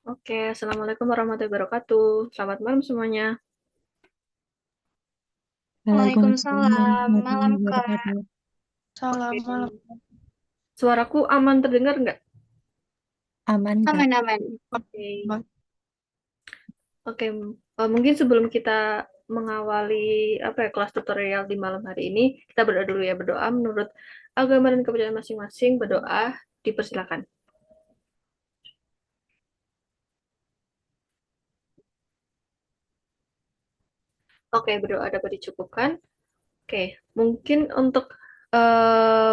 Oke, Assalamualaikum warahmatullahi wabarakatuh. Selamat malam semuanya. Waalaikumsalam Waalaikumsalam, malam warahmatullahi Kak. wabarakatuh. Oke, Salam malam. suaraku aman terdengar nggak? Aman, Kak. Aman-aman. Oke, Aman. oke. Mungkin sebelum kita mengawali kelas tutorial di malam hari ini, kita berdoa dulu ya. Berdoa menurut agama dan kepercayaan masing-masing. Berdoa dipersilakan. Oke, berdoa dapat dicukupkan. Oke, mungkin untuk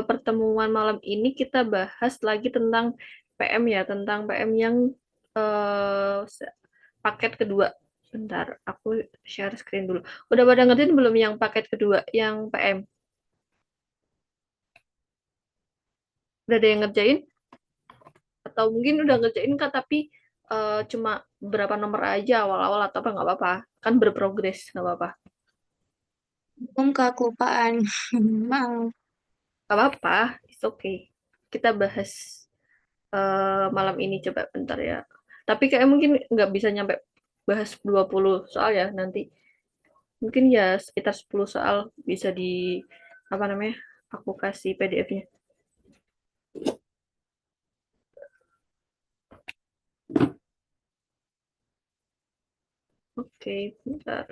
pertemuan malam ini kita bahas lagi tentang PM ya, tentang PM yang paket kedua. Bentar, aku share screen dulu. Udah pada ngertiin belum yang paket kedua, yang PM? Udah ada yang ngerjain? Atau mungkin udah ngerjain Kak, tapi cuma berapa nomor aja awal-awal atau apa, nggak apa-apa. Kan berprogres, nggak apa-apa. Belum Kak, kelupaan. Maaf. Nggak apa-apa, it's okay. Kita bahas malam ini coba bentar ya. Tapi kayak mungkin nggak bisa nyampe bahas 20 soal ya nanti. Mungkin ya sekitar 10 soal bisa di apa namanya? Aku kasih PDF-nya. Oke, bentar.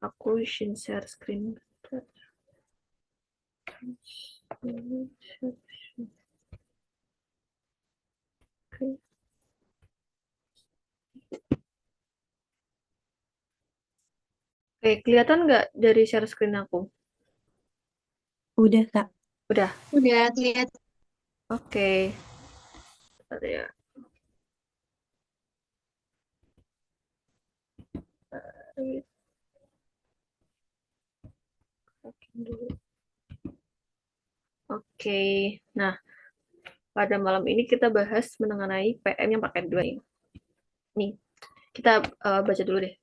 Aku share screen. Bentar. Oke. Oke, kelihatan nggak dari share screen aku? Udah, Kak. Udah. Udah lihat. Oke. Bentar ya. Oke. Nah, pada malam ini kita bahas mengenai PM yang pakai dua ini. Nih, kita baca dulu deh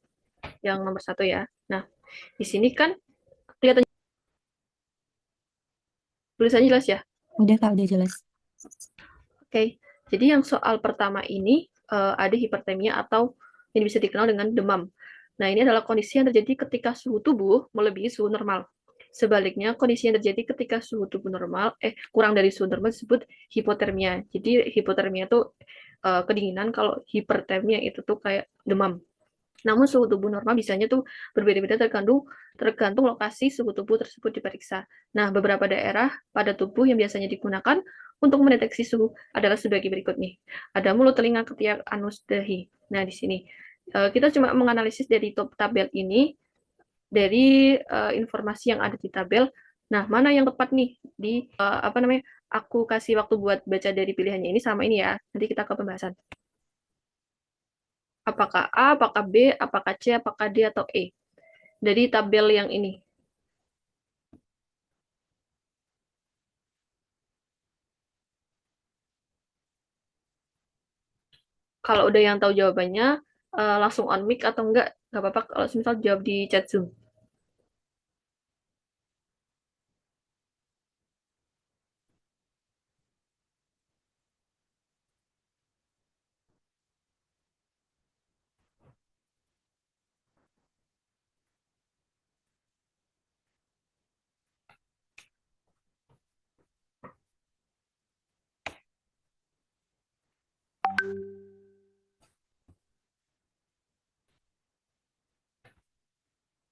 yang nomor satu ya. Nah, di sini kan kelihatan tulisannya jelas ya. Udah, Kak. Udah jelas. Oke, jadi yang soal pertama ini ada hipertermia atau yang bisa dikenal dengan demam. Nah, ini adalah kondisi yang terjadi ketika suhu tubuh melebihi suhu normal. Sebaliknya, kondisi yang terjadi ketika suhu tubuh normal, kurang dari suhu normal disebut hipotermia. Jadi hipotermia itu kedinginan, kalau hipertermia itu tuh kayak demam. Namun suhu tubuh normal biasanya tuh berbeda-beda tergantung lokasi suhu tubuh tersebut diperiksa. Nah, beberapa daerah pada tubuh yang biasanya digunakan untuk mendeteksi suhu adalah sebagai berikut nih. Ada mulut, telinga, ketiak, anus, dahi. Nah, di sini kita cuma menganalisis dari tabel ini dari informasi yang ada di tabel. Nah, mana yang tepat nih di apa namanya? Aku kasih waktu buat baca dari pilihannya ini sama ini ya. Nanti kita ke pembahasan. Apakah A, apakah B, apakah C, apakah D, atau E? Dari tabel yang ini. Kalau udah yang tahu jawabannya, langsung on mic atau enggak apa-apa kalau misal jawab di chat Zoom.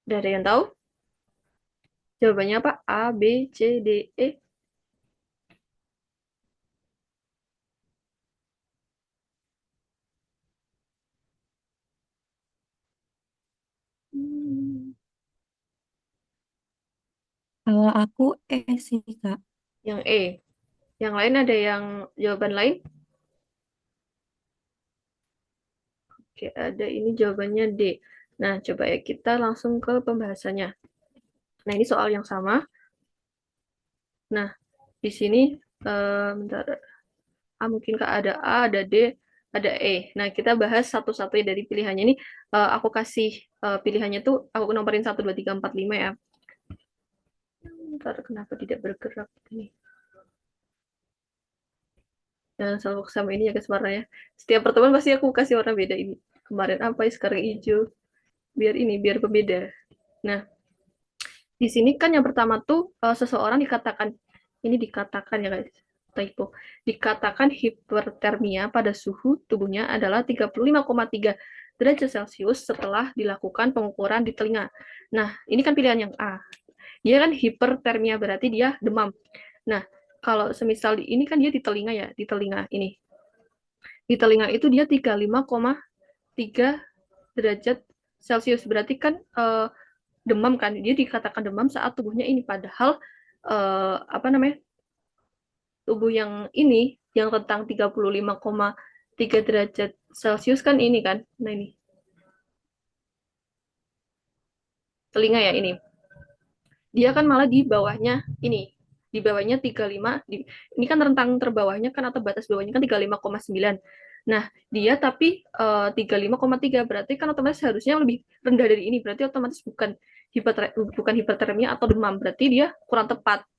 Udah ada yang tahu? Jawabannya apa? A, B, C, D, E. Hmm, Kalau aku sih, Kak. Yang E. Yang lain ada yang jawaban lain? Oke, ada ini jawabannya D. Nah, coba ya kita langsung ke pembahasannya. Nah, ini soal yang sama. Nah, di sini bentar. Mungkin Kak ada A, ada D, ada E. Nah, kita bahas satu-satu dari pilihannya ini. Aku kasih pilihannya tuh, aku nomborin 1, 2, 3, 4, 5 ya. Bentar, kenapa tidak bergerak ini? Jangan selalu sama ini ya guys warnanya. Setiap pertemuan pasti aku kasih warna beda ini. Kemarin apa ya, sekarang hijau. Biar pembeda. Nah, di sini kan yang pertama tuh seseorang dikatakan ya guys, typo. Dikatakan hipertermia pada suhu tubuhnya adalah 35,3 derajat Celcius setelah dilakukan pengukuran di telinga. Nah, ini kan pilihan yang A. Dia kan hipertermia berarti dia demam. Nah, kalau semisal ini kan dia di telinga ya, di telinga ini. Di telinga itu dia 35,3 derajat Celcius. Berarti kan demam kan, dia dikatakan demam saat tubuhnya ini, padahal tubuh yang ini yang rentang 35,3 derajat Celcius kan ini kan. Nah, ini telinga ya ini. Dia kan malah di bawahnya ini. Di bawahnya 35, ini kan rentang terbawahnya kan atau batas bawahnya kan 35,9. Nah, dia tapi 35,3 berarti kan otomatis harusnya lebih rendah dari ini. Berarti otomatis bukan hipertermia atau demam, berarti dia kurang tepat.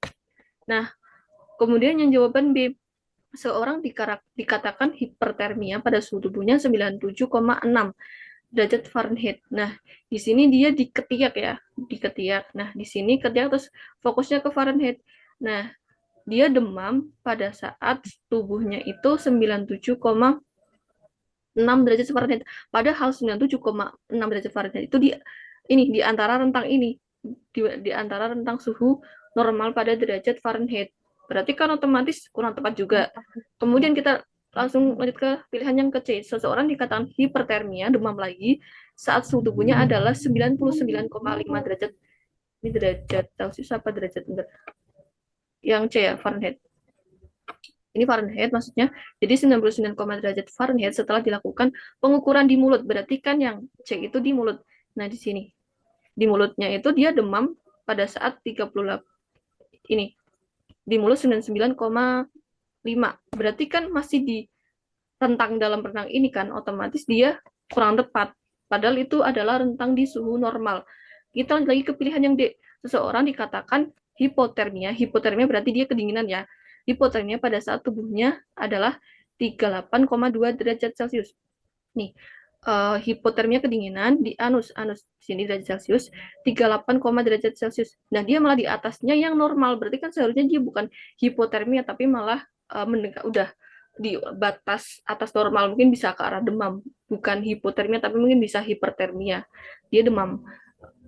Nah, kemudian yang jawaban B, seorang dikatakan hipertermia pada suhu tubuhnya 97,6 derajat Fahrenheit. Nah, di sini dia diketiak ya, diketiak. Nah, di sini ketiak terus fokusnya ke Fahrenheit. Nah, dia demam pada saat tubuhnya itu 97,6 derajat Fahrenheit. Padahal 97,6 derajat Fahrenheit itu di antara rentang ini, di antara rentang suhu normal pada derajat Fahrenheit. Berarti kan otomatis kurang tepat juga. Kemudian kita langsung lanjut ke pilihan yang ke C. Seseorang dikatakan hipertermia, demam lagi, saat suhu tubuhnya adalah 99,5 derajat. Ini derajat Celcius apa derajat enggak? Yang C ya, Fahrenheit. Ini Fahrenheit maksudnya. Jadi 99, derajat Fahrenheit setelah dilakukan pengukuran di mulut. Berarti kan yang C itu di mulut. Nah, di sini. Di mulutnya itu dia demam pada saat 38 ini. Di mulut 99,5. Berarti kan masih di dalam rentang ini kan, otomatis dia kurang tepat. Padahal itu adalah rentang di suhu normal. Kita lanjut lagi ke pilihan yang D. Seseorang dikatakan hipotermia. Hipotermia berarti dia kedinginan ya. Hipotermia pada saat tubuhnya adalah 38,2 derajat Celcius. Nih, hipotermia kedinginan di anus sini derajat Celcius 38, derajat Celcius. Nah, dia malah di atasnya yang normal. Berarti kan seharusnya dia bukan hipotermia tapi malah udah di batas atas normal, mungkin bisa ke arah demam, bukan hipotermia tapi mungkin bisa hipertermia. Dia demam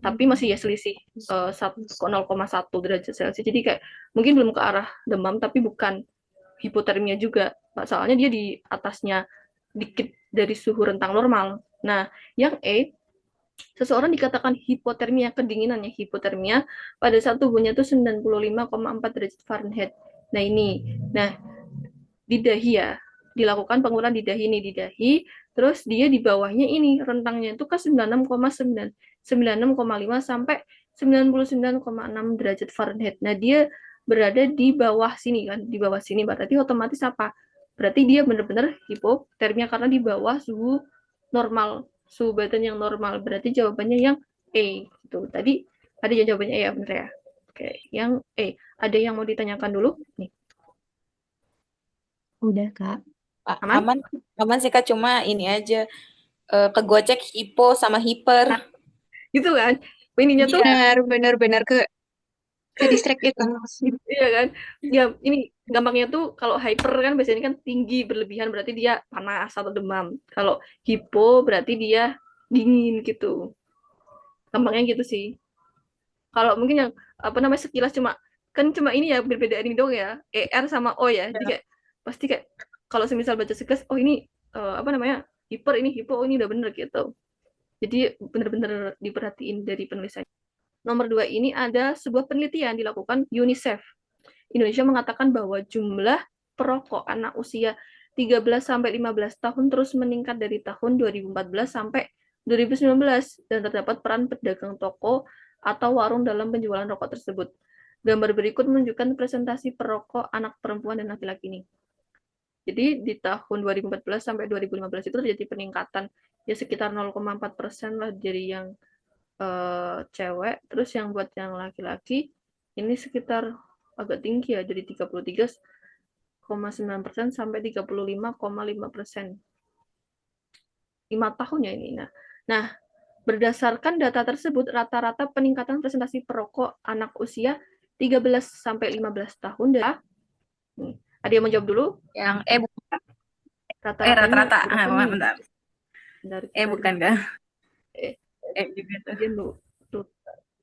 tapi masih ya selisih 0,1 derajat Celcius. Jadi kayak mungkin belum ke arah demam tapi bukan hipotermia juga. Soalnya dia di atasnya dikit dari suhu rentang normal. Nah, yang E, seseorang dikatakan hipotermia, kedinginannya hipotermia pada saat tubuhnya itu 95,4 derajat Fahrenheit. Nah, ini. Nah, di dahi ya, dilakukan pengukuran di dahi ini, di dahi, terus dia di bawahnya ini rentangnya itu ke 96,9, 96,5 sampai 99,6 derajat Fahrenheit. Nah, dia berada di bawah sini kan, di bawah sini berarti otomatis apa? Berarti dia benar-benar hipotermia karena di bawah suhu normal, suhu badan yang normal. Berarti jawabannya yang E gitu. Tadi ada jawabannya E ya, benar ya? Oke, yang E. Ada yang mau ditanyakan dulu? Nih, Udah, Kak. aman? Aman, aman sih Kak, cuma ini aja kegocek hipo sama hiper. Gitu kan? Ininya tuh Benar ke distract itu. iya kan? Ya ini gampangnya tuh kalau hyper kan biasanya kan tinggi berlebihan berarti dia panas atau demam. Kalau hipo berarti dia dingin gitu. Gampangnya gitu sih. Kalau mungkin yang apa namanya sekilas cuma ini ya berbeda ini dong ya. ER sama O ya. Jadi kayak pasti kayak kalau semisal baca sekilas oh ini apa namanya hiper ini hipo oh ini udah bener gitu. Jadi bener-bener diperhatiin dari penulisannya. Nomor 2 ini ada sebuah penelitian dilakukan UNICEF. Indonesia mengatakan bahwa jumlah perokok anak usia 13 sampai 15 tahun terus meningkat dari tahun 2014 sampai 2019 dan terdapat peran pedagang toko atau warung dalam penjualan rokok tersebut. Gambar berikut menunjukkan presentasi perokok anak perempuan dan laki-laki ini. Jadi di tahun 2014 sampai 2015 itu terjadi peningkatan ya sekitar 0,4% lah dari yang cewek, terus yang buat yang laki-laki ini sekitar agak tinggi ya dari 33 25,9% sampai 35,5%. 5 tahun ya ini. Nah, berdasarkan data tersebut, rata-rata peningkatan presentasi perokok anak usia 13 sampai 15 tahun nih. Ada yang mau jawab dulu? Yang bukan. Rata-ratanya Rata-rata. berapa nih? Bentar. Dari Bukan kan? juga tuh. Dia tuh.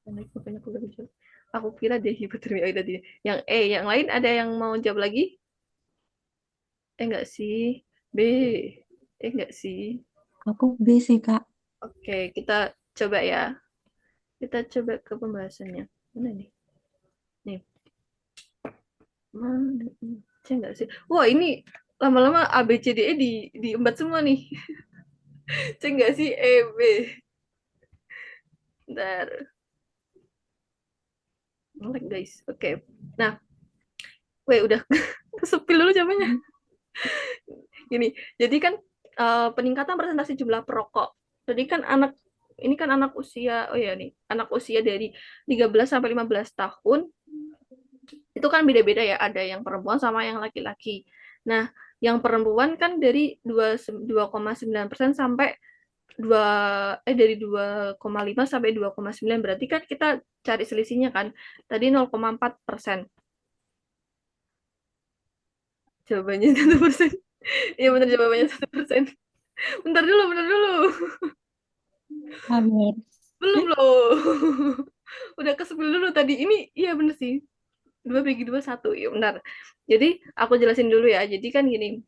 Makanya aku lebih jawab. Aku kira dia hipotermia tadi. Yang yang lain ada yang mau jawab lagi? Enggak sih. B. Enggak sih. Aku B sih, Kak. Oke, kita coba ya. Kita coba ke pembahasannya. Mana nih? Nih. Mana? Saya enggak sih. Wah, ini lama-lama A, B, C, D, E diembat semua nih. Saya enggak sih E, B. Bentar. Melek guys. Oke. Nah, udah kesepil dulu jawabannya. Gini, jadi kan peningkatan presentasi jumlah perokok. Jadi kan ini kan anak usia, anak usia dari 13 sampai 15 tahun itu kan beda-beda ya, ada yang perempuan sama yang laki-laki. Nah, yang perempuan kan dari 2,9% sampai dari 2,5 sampai 2,9, berarti kan kita cari selisihnya kan. Tadi 0,4%. Jawabannya 1%. Iya benar, jawabannya 1%. Bentar dulu. Bener. Belum loh. Udah kesepil dulu tadi. Ini iya bener sih. 2/2 1. Ya benar. Jadi aku jelasin dulu ya. Jadi kan gini.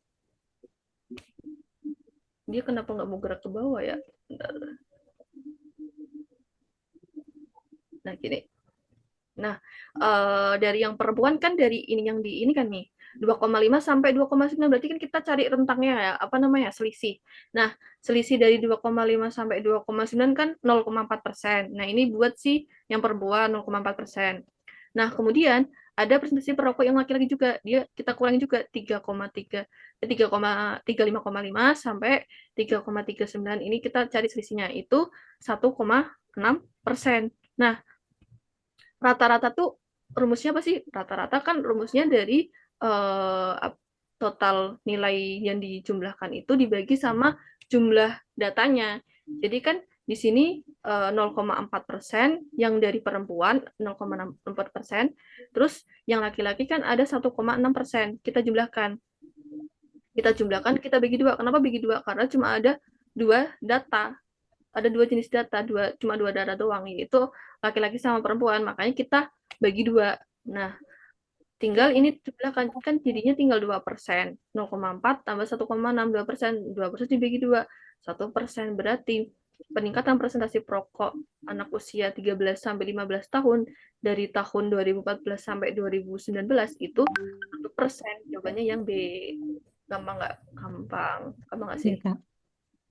Dia kenapa nggak mau gerak ke bawah ya? Bentar. Nah gini. Nah, dari yang perempuan kan dari yang di ini kan nih 2,5 sampai 2,9, berarti kan kita cari rentangnya ya, apa namanya, selisih. Nah, selisih dari 2,5 sampai 2,9 kan 0,4%. Nah, ini buat si yang perempuan 0,4%. Nah, kemudian ada presentasi perokok yang laki-laki juga. Kita kurangi juga 3,35,5 sampai 3,39. Ini kita cari selisihnya itu 1,6%. Nah, rata-rata tuh rumusnya apa sih? Rata-rata kan rumusnya dari total nilai yang dijumlahkan itu dibagi sama jumlah datanya. Jadi kan di sini 0,4% yang dari perempuan, 0,4%, terus yang laki-laki kan ada 1,6%. Kita jumlahkan, kita bagi dua. Kenapa bagi dua? Karena cuma ada dua data, ada dua jenis data, cuma dua data doang, yaitu laki-laki sama perempuan, makanya kita bagi dua. Nah, tinggal ini jumlahkan, kan jadinya tinggal 2%. 0,4 tambah 1,6, 2%. 2% dibagi 2, 1%. Berarti peningkatan presentasi perokok anak usia 13 sampai 15 tahun dari tahun 2014 sampai 2019 itu 1%. Jawabannya yang B. Gampang nggak? Gampang nggak sih? Iya, Kak.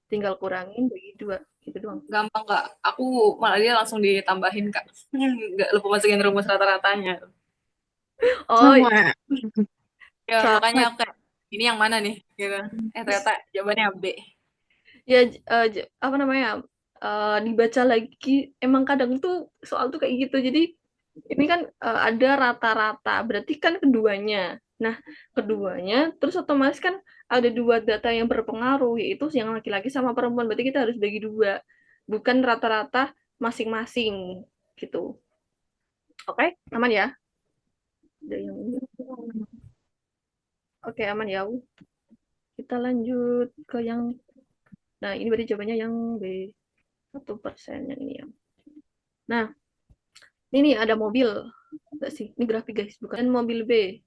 Tinggal kurangin bagi 2, gitu doang. Gampang Kak. Aku malah dia langsung ditambahin Kak. Nggak lupa masukin rumus rata-ratanya. Oh, Sama. Ya Sama. makanya aku kayak ini yang mana nih? Gitu. Ternyata jawabannya B. Ya apa namanya, dibaca lagi, emang kadang tuh soal tuh kayak gitu. Jadi ini kan ada rata-rata, berarti kan keduanya. Nah, keduanya terus otomatis kan ada dua data yang berpengaruh, yaitu yang laki-laki sama perempuan, berarti kita harus bagi dua, bukan rata-rata masing-masing gitu. Oke, aman ya? Ada yang ini. Oke, aman ya. Kita lanjut ke yang, nah ini berarti jawabannya yang B, 1% yang ini ya. Nah, ini ada mobil. Enggak sih, ini grafik guys, bukan mobil B.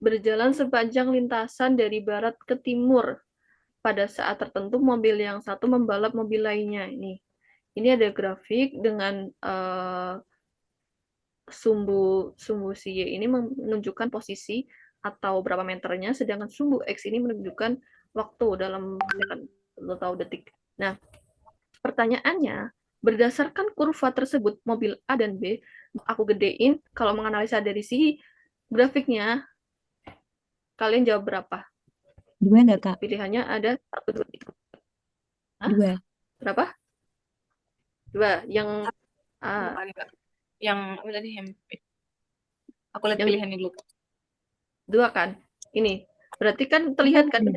Berjalan sepanjang lintasan dari barat ke timur. Pada saat tertentu mobil yang satu membalap mobil lainnya. Ini ada grafik dengan sumbu si Y ini menunjukkan posisi atau berapa meternya, sedangkan sumbu X ini menunjukkan waktu dalam atau detik. Nah, pertanyaannya, berdasarkan kurva tersebut, mobil A dan B, aku gedein, kalau menganalisa dari si grafiknya, kalian jawab berapa? 2 enggak, Kak? Pilihannya ada 1, 2, 3. Hah? 2. Berapa? 2. Yang Yang apa tadi? Yang aku lihat yang pilihannya dulu. 2 kan? Ini. Berarti kan terlihat kan,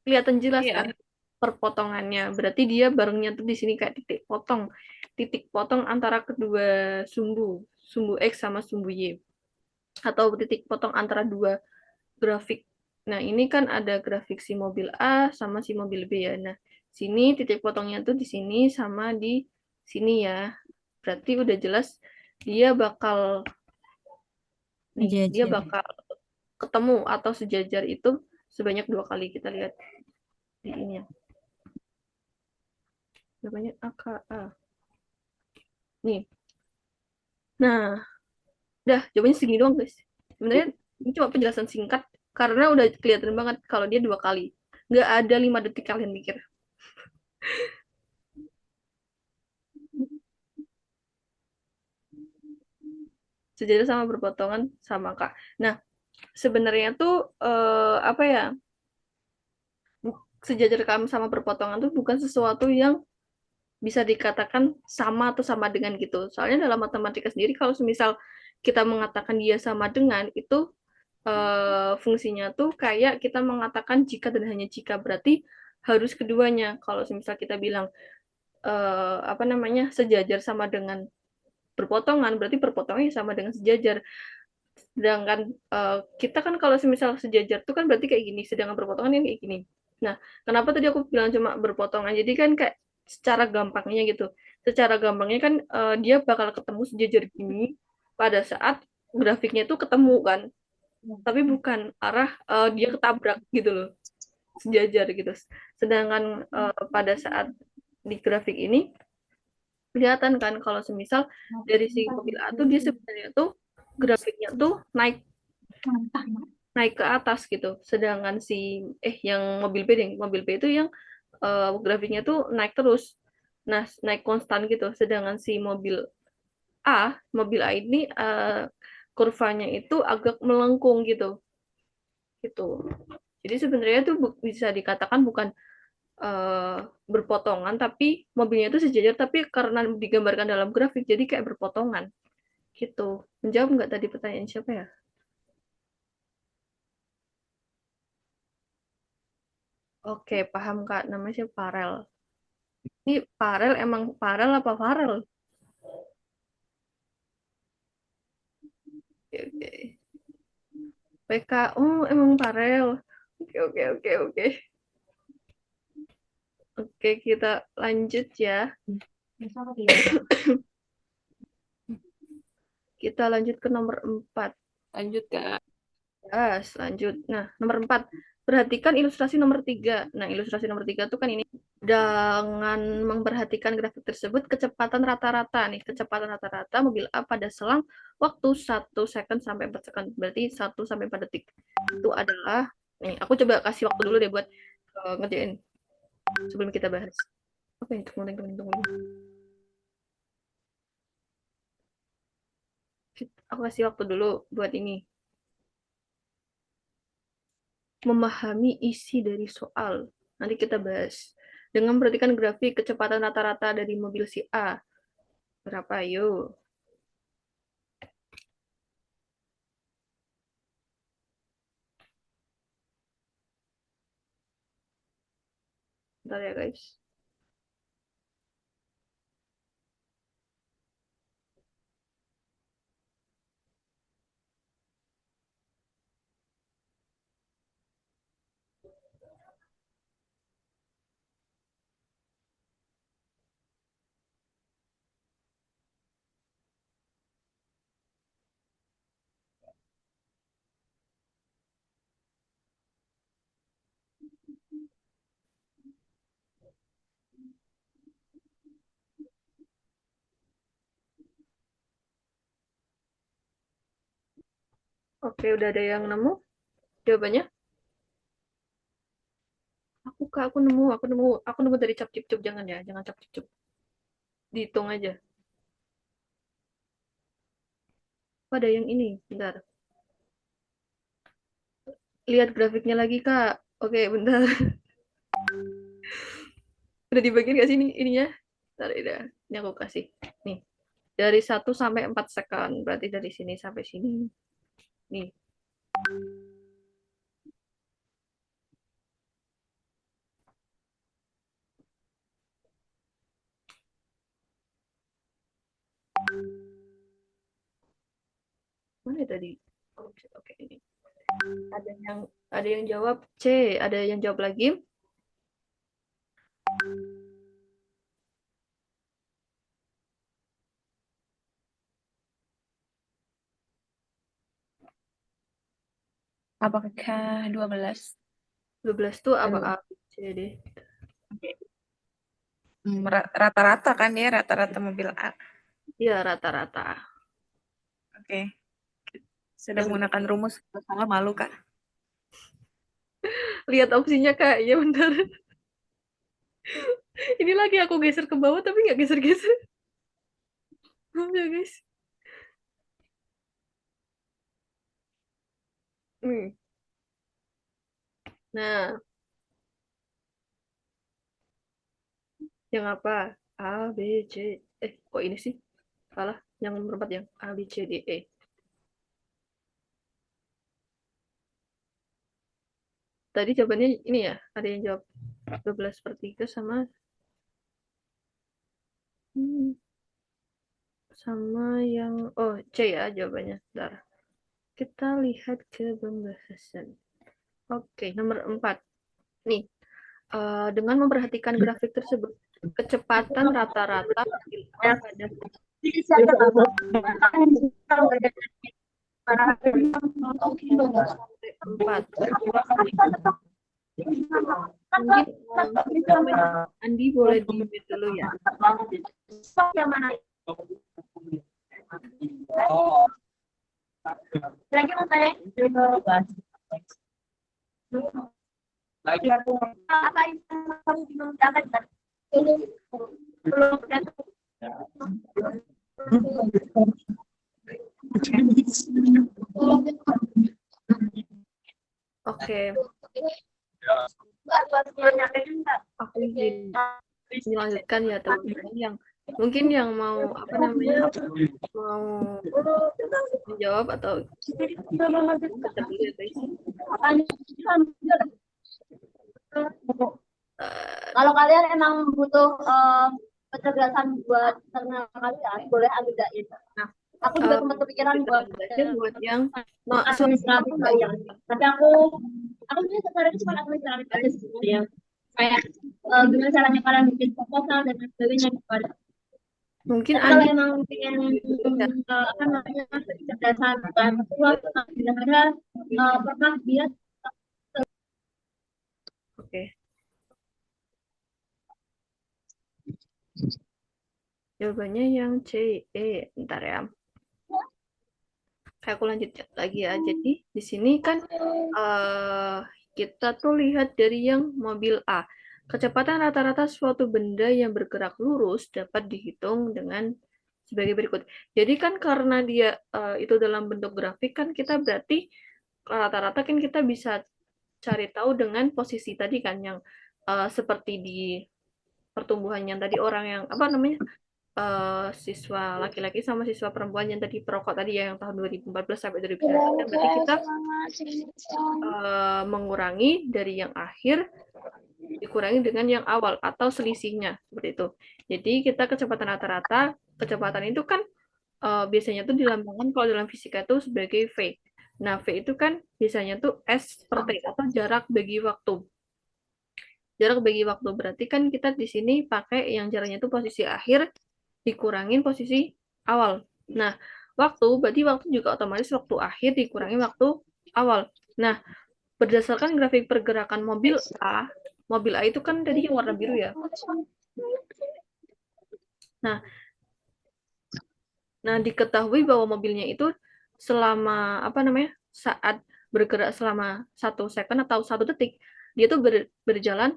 kelihatan jelas Iya. kan perpotongannya. Berarti dia barengnya tuh di sini kayak titik potong. Titik potong antara kedua sumbu X sama sumbu Y. Atau titik potong antara dua grafik. Nah, ini kan ada grafik si mobil A sama si mobil B ya. Nah, sini titik potongnya tuh di sini sama di sini ya. Berarti udah jelas dia bakal dia Sejajar. bakal ketemu atau sejajar itu sebanyak 2 kali. Kita lihat di ini ya. Namanya AKA. Nih. Nah, udah jawabannya segini doang, guys. Sebenarnya ini cuma penjelasan singkat karena udah kelihatan banget kalau dia 2 kali. Nggak ada 5 detik kalian mikir. Sejajar sama berpotongan sama Kak. Nah, sebenarnya tuh apa ya? Sejajar kamu sama berpotongan tuh bukan sesuatu yang bisa dikatakan sama atau sama dengan gitu. Soalnya dalam matematika sendiri kalau misal kita mengatakan dia sama dengan itu fungsinya tuh kayak kita mengatakan jika dan hanya jika, berarti harus keduanya. Kalau misal kita bilang apa namanya sejajar sama dengan berpotongan, berarti berpotongannya sama dengan sejajar. Sedangkan kita kan kalau misal sejajar tuh kan berarti kayak gini, sedangkan berpotongan yang kayak gini. Nah, kenapa tadi aku bilang cuma berpotongan? Jadi kan kayak secara gampangnya gitu. Secara gampangnya kan dia bakal ketemu sejajar gini pada saat grafiknya itu ketemu kan. Tapi bukan arah dia ketabrak gitu loh. Sejajar gitu. Sedangkan pada saat di grafik ini kelihatan kan kalau semisal dari si mobil A tuh dia sebenarnya tuh grafiknya tuh naik ke atas gitu. Sedangkan si yang mobil B itu yang grafiknya tuh naik terus. Nah, naik konstan gitu. Sedangkan si mobil A ini kurvanya itu agak melengkung gitu. Gitu. Jadi sebenarnya tuh bisa dikatakan bukan berpotongan, tapi mobilnya itu sejajar, tapi karena digambarkan dalam grafik, jadi kayak berpotongan. Gitu. Menjawab nggak tadi pertanyaan siapa ya? Oke, paham Kak. Namanya siapa? Farel. Ini Farel emang Farel apa Farel? Oke, oke. PK, oh emang Farel. Oke, oke, oke, oke. Oke, kita lanjut ya. Kita lanjut ke nomor 4. Lanjut, Kak. Yes, lanjut. Nah, nomor 4. Perhatikan ilustrasi nomor 3. Nah, ilustrasi nomor 3 itu kan ini. Dengan memperhatikan grafik tersebut, kecepatan rata-rata nih, kecepatan rata-rata mobil A pada selang waktu 1 second sampai 4 second. Berarti 1 sampai 4 detik. Itu adalah, nih, aku coba kasih waktu dulu deh buat ngerjain sebelum kita bahas. Oke, tunggu. Aku kasih waktu dulu buat ini. Memahami isi dari soal. Nanti kita bahas. Dengan memperhatikan grafik kecepatan rata-rata dari mobil si A. Berapa? Yuk. Bentar ya, guys. Oke, udah ada yang nemu jawabannya? Aku nemu dari cap cip cup, jangan ya, jangan cap cip cup. Dihitung aja. Oh, ada yang ini, bentar. Lihat grafiknya lagi, Kak. Oke, bentar. Udah dibagiin gak sih ininya? Bentar, udah. Ini aku kasih. Nih, dari 1 sampai 4 second. Berarti dari sini sampai sini. Nih. mana tadi? Oke, ini. Ada yang jawab C, ada yang jawab lagi? Apakah 12? 12 tuh apa? Aduh. A, B, C, D. Rata-rata kan ya, rata-rata mobil A. Iya, rata-rata. Oke. Sudah menggunakan rumus, salah malu, Kak. Lihat opsinya, Kak. Iya, bentar. Ini lagi aku geser ke bawah, tapi nggak geser-geser. Ya, guys. Nah, yang apa? A, B, C. Kok ini sih? Salah. Yang nomor 4 yang A, B, C, D, E. Tadi jawabannya ini ya, ada yang jawab 12/3 sama yang C ya jawabannya. Bentar. Kita lihat ke pembahasan. Oke, nomor 4. Nih, dengan memperhatikan grafik tersebut, kecepatan rata-rata pada 4. Mungkin Andi boleh di-mute dulu ya. Oke. Aku izin dilanjutkan ya teman-teman yang mungkin yang mau mau menjawab atau tetap dulu ya guys. Kalau kalian emang butuh kecerdasan buat terkenal kalian, boleh ambil itu. Nah, aku juga sempat kepikiran buat yang administratif kalian. Tapi aku juga tertarik cuma administratif aja sebenarnya. Kayak gimana caranya kalian bikin proposal dan sebagainya kepada. Mungkin kalau emang pengen apa namanya kecerdasan dan tidak ada pernah dia. Oke. Jawabannya yang C, E. Bentar ya. Aku lanjut lagi ya. Jadi di sini kan kita tuh lihat dari yang mobil A. Kecepatan rata-rata suatu benda yang bergerak lurus dapat dihitung dengan sebagai berikut. Jadi kan karena dia itu dalam bentuk grafik kan kita berarti rata-rata kan kita bisa cari tahu dengan posisi tadi kan yang seperti di pertumbuhan yang tadi orang yang apa namanya siswa laki-laki sama siswa perempuan yang tadi perokok tadi ya yang tahun 2014 sampai 2019 kan berarti kita mengurangi dari yang akhir dikurangi dengan yang awal atau selisihnya seperti itu. Jadi kita kecepatan rata-rata, kecepatan itu kan biasanya tuh dilambangkan kalau dalam fisika itu sebagai V. Nah, V itu kan biasanya tuh S per T atau jarak bagi waktu. Jarak bagi waktu berarti kan kita di sini pakai yang jaraknya itu posisi akhir dikurangin posisi awal. Nah, berarti waktu juga otomatis waktu akhir dikurangi waktu awal. Nah, berdasarkan grafik pergerakan mobil A itu kan tadi yang warna biru ya. Nah, diketahui bahwa mobilnya itu selama saat bergerak selama 1 second atau 1 detik, dia tuh berjalan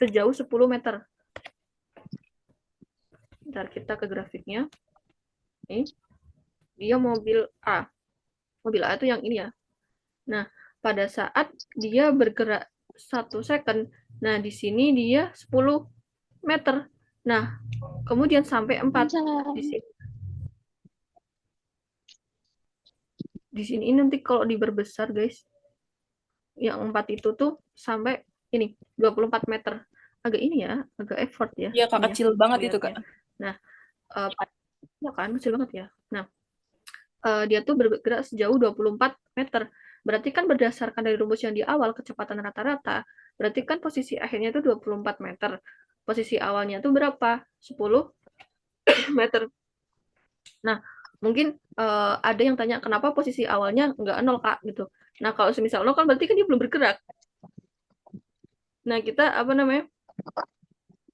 sejauh 10 meter. Bentar kita ke grafiknya. Ini dia mobil A. Mobil A itu yang ini ya. Nah, pada saat dia bergerak 1 second, nah di sini dia 10 meter. Nah, kemudian sampai 4 di sini. Di sini nanti kalau diperbesar guys, yang 4 itu tuh sampai ini 24 meter. Agak ini ya, agak effort ya. Iya, Kak, kecil banget itu, Kak. Nah, ya kan kecil banget ya. Nah, dia tuh bergerak sejauh 24 meter. Berarti kan berdasarkan dari rumus yang di awal kecepatan rata-rata, berarti kan posisi akhirnya itu 24 meter. Posisi awalnya itu berapa? 10 meter. Nah, mungkin ada yang tanya kenapa posisi awalnya nggak 0 Kak gitu. Nah, kalau semisal 0 kan berarti kan dia belum bergerak. Nah, kita apa namanya?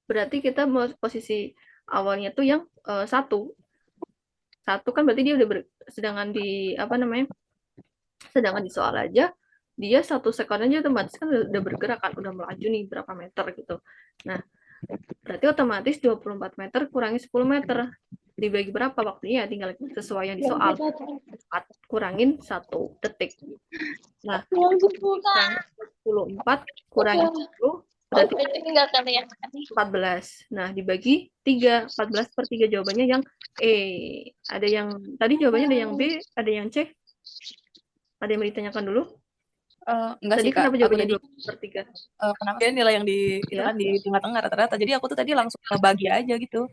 Berarti kita mau posisi awalnya tuh yang 1. 1 kan berarti dia udah sedangkan di apa namanya? Sedangkan di soal aja dia 1 sekon aja otomatis kan udah bergerak kan, udah melaju nih berapa meter gitu. Nah, berarti otomatis 24 meter kurangi 10 meter. Dibagi berapa waktunya? Tinggal sesuai yang di soal. 4 kurangin 1 detik. Nah, 24 kurangi 10 berarti 14. Nah, dibagi 3. 14 per 3 jawabannya yang E. Ada yang tadi jawabannya ada yang B, ada yang C. Ada yang mau ditanyakan dulu? Enggak Tadi sih, Kak. kenapa Aku jawabannya tadi 2 per 3? kenapa dia nilai yang di itu Ya. kan di tengah-tengah rata-rata. Jadi aku tuh tadi langsung ngebagi aja gitu.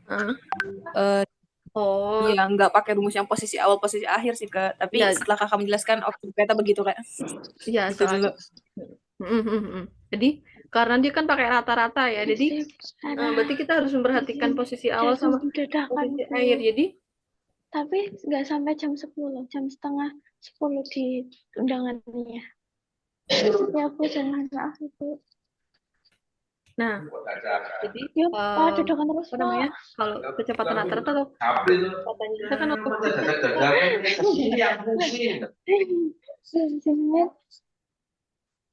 Oh, Iya, nggak pakai rumus yang posisi awal, posisi akhir sih, Kak. Tapi Ya. setelah Kakak menjelaskan, oke, ternyata begitu, Kak. iya, Gitu dulu. Jadi karena dia kan pakai rata-rata ya, jadi berarti kita harus memperhatikan posisi awal sama posisi akhir. Jadi Tapi nggak sampai jam 10, jam setengah 10 di undangannya. Ya Bu, jangan maaf Ibu. nah, jadi Yuk, Pak, dudukkan terus, apa namanya? Pak. Kalau kecepatan rata-rata atau kecepatan kita kan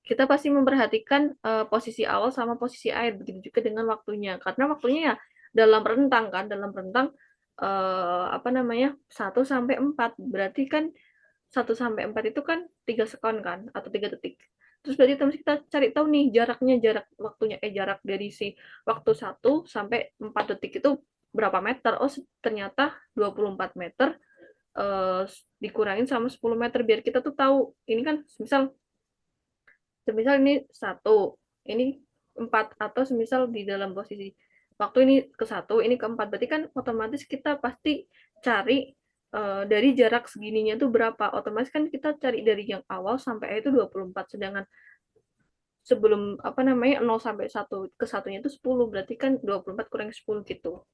kita pasti memperhatikan posisi awal sama posisi akhir, begitu juga dengan waktunya, karena waktunya ya dalam rentang kan, dalam rentang apa namanya 1 sampai 4, berarti kan 1 sampai 4 itu kan 3 sekon kan, atau 3 detik. Terus berarti kita cari tahu nih jaraknya, jarak waktunya, jarak dari si waktu 1 sampai 4 detik itu berapa meter. Oh, ternyata 24 meter dikurangin sama 10 meter, biar kita tuh tahu, ini kan semisal ini 1, ini 4, atau semisal di dalam posisi waktu ini ke 1, ini ke 4, berarti kan otomatis kita pasti cari dari jarak segininya itu berapa. Otomatis kan kita cari dari yang awal sampai itu 24, sedangkan sebelum apa namanya 0 sampai 1 ke satunya itu 10, berarti kan 24 kurang 10 gitu.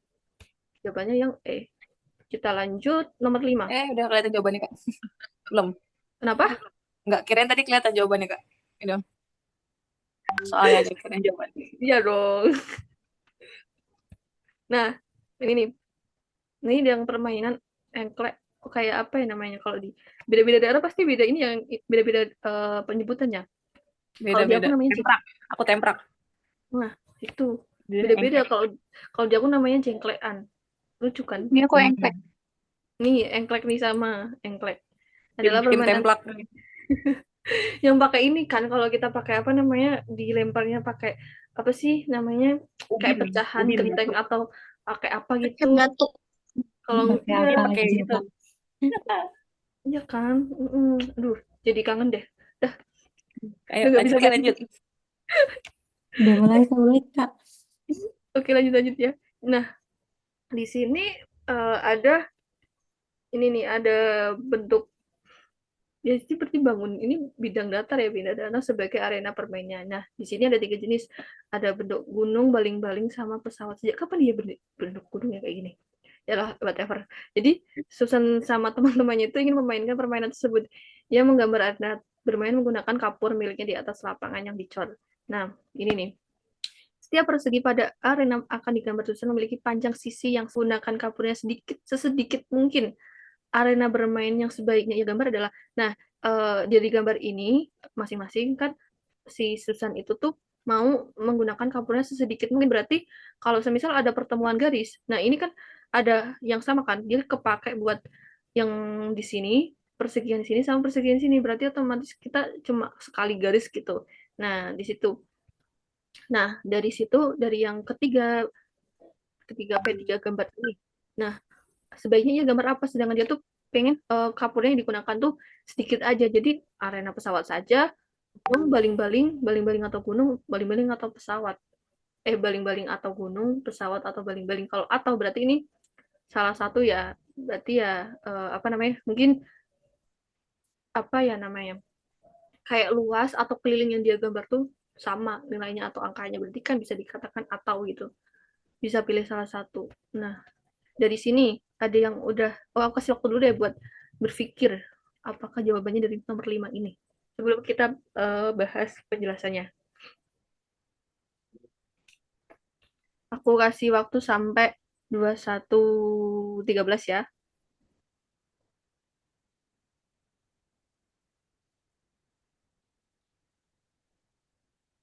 Jawabannya yang E. Kita lanjut nomor 5. Udah kelihatan jawabannya, Kak. Belum. Kenapa? Nggak, kirain tadi kelihatan jawabannya, Kak. Ini dong. Soalnya aja kirain jawabannya. Iya dong. Nah, ini nih. Ini yang permainan engklek kayak apa ya namanya, kalau di beda-beda daerah pasti beda ini yang beda-beda penyebutannya. Kalau di aku Beda-beda. namanya Temprak. Aku temprak. Nah, itu beda-beda. Kalau di aku namanya jengklean. Lucu kan? Ini aku engklek. Nih, engklek nih sama engklek. Adalah Tim permainan templak. yang pakai ini kan, kalau kita pakai apa namanya, dilemparnya pakai apa sih namanya, kayak Ubin. pecahan Ubin, genteng batu. atau pakai apa gitu. Batuk. Kalau Pakai apa Pakai aja, gitu. Kak? iya kan, aduh, jadi kangen deh. Ayo, Nggak bisa lanjut. Udah mulai sulit, Kak. Oke, lanjut ya. Nah, di sini ada ini nih, ada bentuk ya seperti bangun, ini bidang datar ya, bidang datar sebagai arena permainan. Nah, di sini ada 3 jenis. Ada bentuk gunung, baling-baling, sama pesawat. Sejak kapan dia bentuk gunungnya kayak gini? Yalah, whatever. Jadi Susan sama teman-temannya itu ingin memainkan permainan tersebut. Dia menggambar arena bermain menggunakan kapur miliknya di atas lapangan yang dicor. Nah, ini nih. Setiap persegi pada arena akan digambar Susan memiliki panjang sisi yang menggunakan kapurnya sesedikit mungkin. Arena bermain yang sebaiknya ia gambar adalah, nah, dari gambar ini masing-masing kan si Susan itu tuh mau menggunakan kapurnya sesedikit mungkin, berarti kalau semisal ada pertemuan garis, nah ini kan ada yang sama kan, dia kepakai buat yang di sini, persegian sini sama persegian sini, berarti otomatis kita cuma sekali garis gitu. Nah, di situ. Nah, dari situ, dari yang ketiga P3 gambar ini. Nah, sebaiknya ya gambar apa, sedangkan dia tuh pengen kapurnya yang digunakan tuh sedikit aja, jadi arena pesawat saja, baling-baling atau gunung, baling-baling atau pesawat, baling-baling atau gunung, pesawat atau baling-baling. Kalau atau berarti ini salah satu ya, berarti ya apa namanya, mungkin apa ya namanya, kayak luas atau keliling yang dia gambar tuh sama nilainya atau angkanya, berarti kan bisa dikatakan atau gitu. Bisa pilih salah satu. Nah, dari sini ada yang udah, oh aku kasih waktu dulu deh buat berpikir apakah jawabannya dari nomor 5 ini. Sebelum kita bahas penjelasannya. Aku kasih waktu sampai 21.13 ya.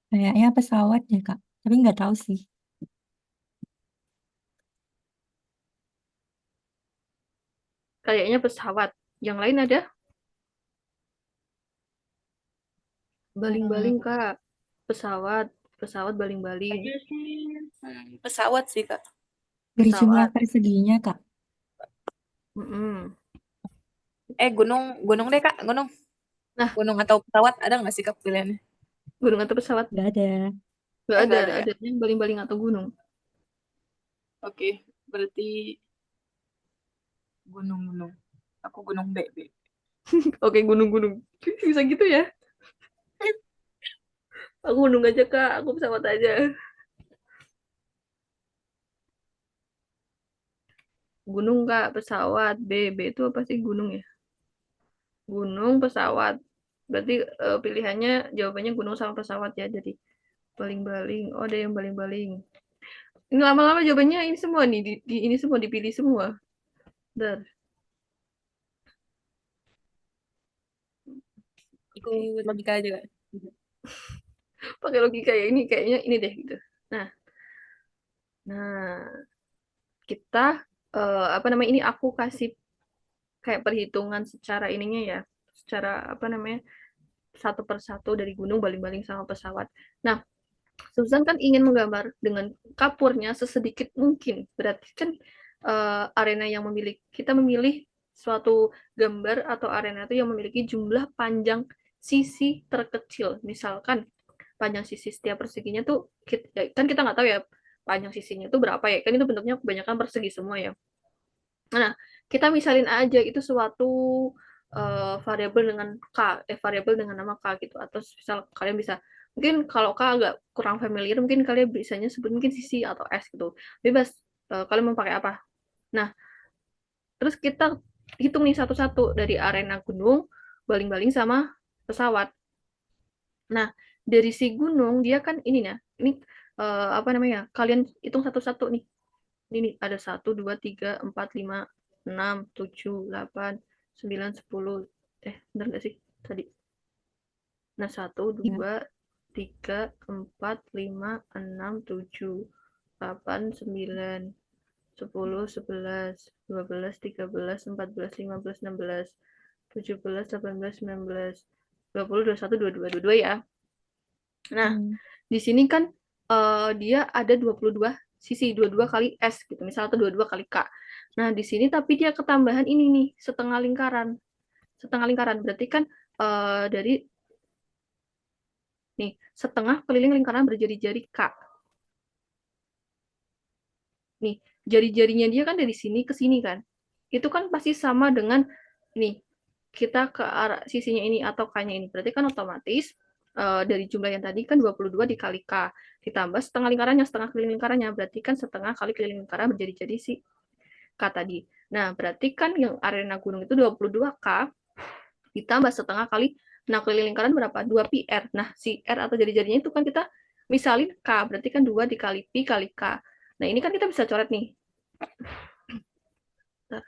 Kayaknya pesawat ya, Kak. Tapi nggak tahu sih. Kayaknya pesawat. Yang lain ada? Baling-baling, Kak. Pesawat. Pesawat baling-baling. Aja sih. Pesawat sih, Kak. Dari jumlah Pesawat. perseginya, Kak. Mm-mm. Gunung deh, Kak. Gunung. Nah, Gunung atau pesawat, ada nggak sih, Kak, pilihannya? gunung atau pesawat? Nggak ada. Nggak ada. Nggak ada ya? Adanya baling-baling atau gunung. Oke, berarti gunung. Aku gunung B. Oke, gunung-gunung. Bisa gitu ya? Aku gunung aja, Kak. Aku pesawat aja. Gunung, Kak. Pesawat. B. B itu apa sih gunung ya? Gunung, pesawat. Berarti pilihannya jawabannya gunung sama pesawat ya. Jadi baling-baling. Oh, ada yang baling-baling. Ini lama-lama jawabannya ini semua nih. Ini semua dipilih semua. Bentar. Ikut logika aja, Kak. Pakai logika ya, ini kayaknya ini deh gitu. Nah, kita apa namanya, ini aku kasih kayak perhitungan secara ininya ya, secara apa namanya, satu persatu dari gunung, baling-baling sama pesawat. Nah, Susan kan ingin menggambar dengan kapurnya sesedikit mungkin, berarti kan arena yang kita memilih suatu gambar atau arena itu yang memiliki jumlah panjang sisi terkecil. Misalkan panjang sisi setiap perseginya tuh kan kita nggak tahu ya panjang sisinya itu berapa ya, kan itu bentuknya kebanyakan persegi semua ya. Nah, kita misalin aja itu suatu variabel dengan variabel dengan nama K gitu, atau misal kalian bisa, mungkin kalau K agak kurang familiar, mungkin kalian bisanya sebut mungkin sisi atau S gitu, bebas kalian mau pakai apa. Nah, terus kita hitung nih satu-satu dari arena gunung, baling-baling sama pesawat. Nah, dari si gunung dia kan ini nah, ini apa namanya? Kalian hitung satu-satu nih. Ini ada 1, 2, 3, 4, 5, 6, 7, 8, 9, 10. Benar nggak sih tadi? Nah, 1, 2, 3, 4, 5, 6, 7, 8, 9, 10, 11, 12, 13, 14, 15, 16, 17, 18, 19, 20, 21, 22, 22 ya. Nah, di sini kan dia ada 22 sisi, 22 kali S gitu, misalnya, atau 22 kali K. Nah, di sini tapi dia ketambahan ini nih, setengah lingkaran. Setengah lingkaran berarti kan dari nih, setengah keliling lingkaran berjari-jari K. Nih, jari-jarinya dia kan dari sini ke sini kan. Itu kan pasti sama dengan nih, kita ke arah sisinya ini atau K-nya ini. Berarti kan otomatis dari jumlah yang tadi kan 22 dikali K. Ditambah setengah lingkarannya, setengah keliling lingkarannya. Berarti kan setengah kali keliling lingkaran menjadi si K tadi. Nah, berarti kan yang arena gunung itu 22K ditambah setengah kali, nah keliling lingkaran berapa? 2 PR. Nah, si R atau jari-jarinya itu kan kita misalin K, berarti kan 2 dikali Pi kali K. Nah, ini kan kita bisa coret nih. Bentar,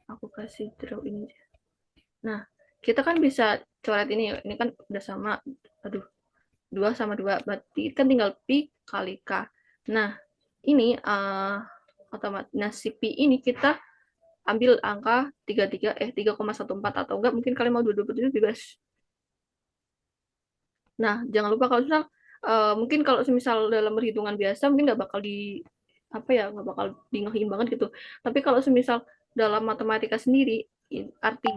aku kasih draw ini. Nah, kita kan bisa coret ini. Ini kan udah sama, 2 sama 2. Berarti kan tinggal Pi kali K. Nah, ini otomatis. Nah, si Pi ini kita ambil angka 3,14 atau enggak, mungkin kalian mau 2,27 bebas. Nah, jangan lupa kalau misal mungkin kalau misal dalam perhitungan biasa mungkin nggak bakal nggak bakal dingehin banget gitu. Tapi kalau semisal dalam matematika sendiri arti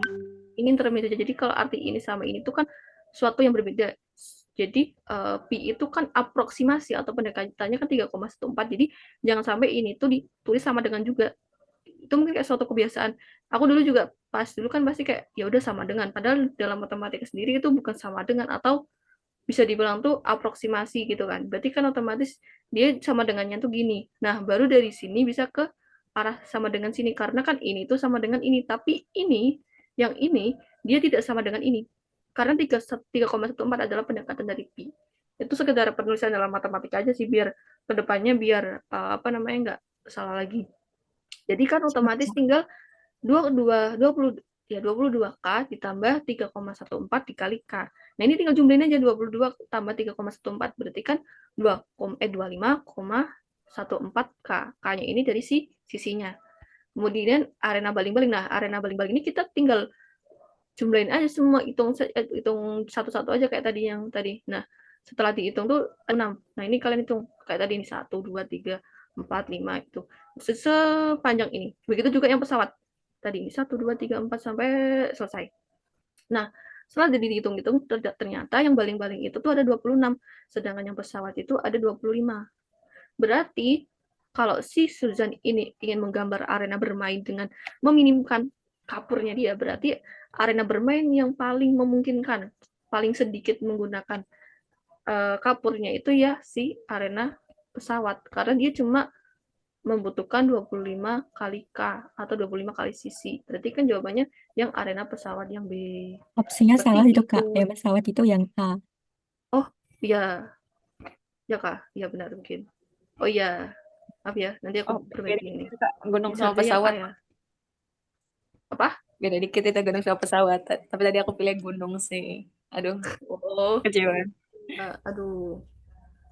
ini intermediate. Jadi kalau arti ini sama ini tuh kan suatu yang berbeda. Jadi pi itu kan aproksimasi atau pendekatannya kan 3,14. Jadi jangan sampai ini tuh ditulis sama dengan juga. Itu mungkin kayak suatu kebiasaan. Aku dulu juga pas dulu kan pasti kayak ya udah sama dengan, padahal dalam matematika sendiri itu bukan sama dengan, atau bisa dibilang tuh aproksimasi gitu kan. Berarti kan otomatis dia sama dengannya tuh gini. Nah, baru dari sini bisa ke arah sama dengan sini, karena kan ini tuh sama dengan ini, tapi ini yang ini dia tidak sama dengan ini. Karena 3,14 adalah pendekatan dari pi. Itu sekedar penulisan dalam matematika aja sih, biar kedepannya biar apa namanya nggak salah lagi. Jadi kan otomatis tinggal 22K ditambah 3,14 dikali K. Nah, ini tinggal jumlahin aja 22 tambah 3,14 berarti kan 25,14 K. K-nya ini dari sisinya. Kemudian arena baling-baling. Nah, arena baling-baling ini kita tinggal jumlahin aja semua, hitung satu-satu aja kayak tadi yang tadi. Nah, setelah dihitung tuh 6. Nah, ini kalian hitung kayak tadi ini 1 2 3 4 5 itu. Sepanjang ini. Begitu juga yang pesawat. Tadi 1 2 3 4 sampai selesai. Nah, setelah dihitung-hitung ternyata yang baling-baling itu tuh ada 26, sedangkan yang pesawat itu ada 25. Berarti kalau si Susan ini ingin menggambar arena bermain dengan meminimkan kapurnya dia, berarti arena bermain yang paling memungkinkan, paling sedikit menggunakan kapurnya itu ya si arena pesawat, karena dia cuma membutuhkan 25 kali K atau 25 kali sisi. Berarti kan jawabannya yang arena pesawat yang B. Opsinya Berarti salah itu, Kak. itu. Pesawat itu yang A. Oh, iya. Ya, Kak. Iya benar mungkin. Oh iya. Maaf ya, nanti aku Oh, beda perbaiki ini. dikit, Kak. Gunung Bisa sama aja yang A pesawat. ya. Apa? Beda dikit itu gunung sama pesawat. Tapi tadi aku pilih gunung sih. Aduh, Oh, kecewa. aduh.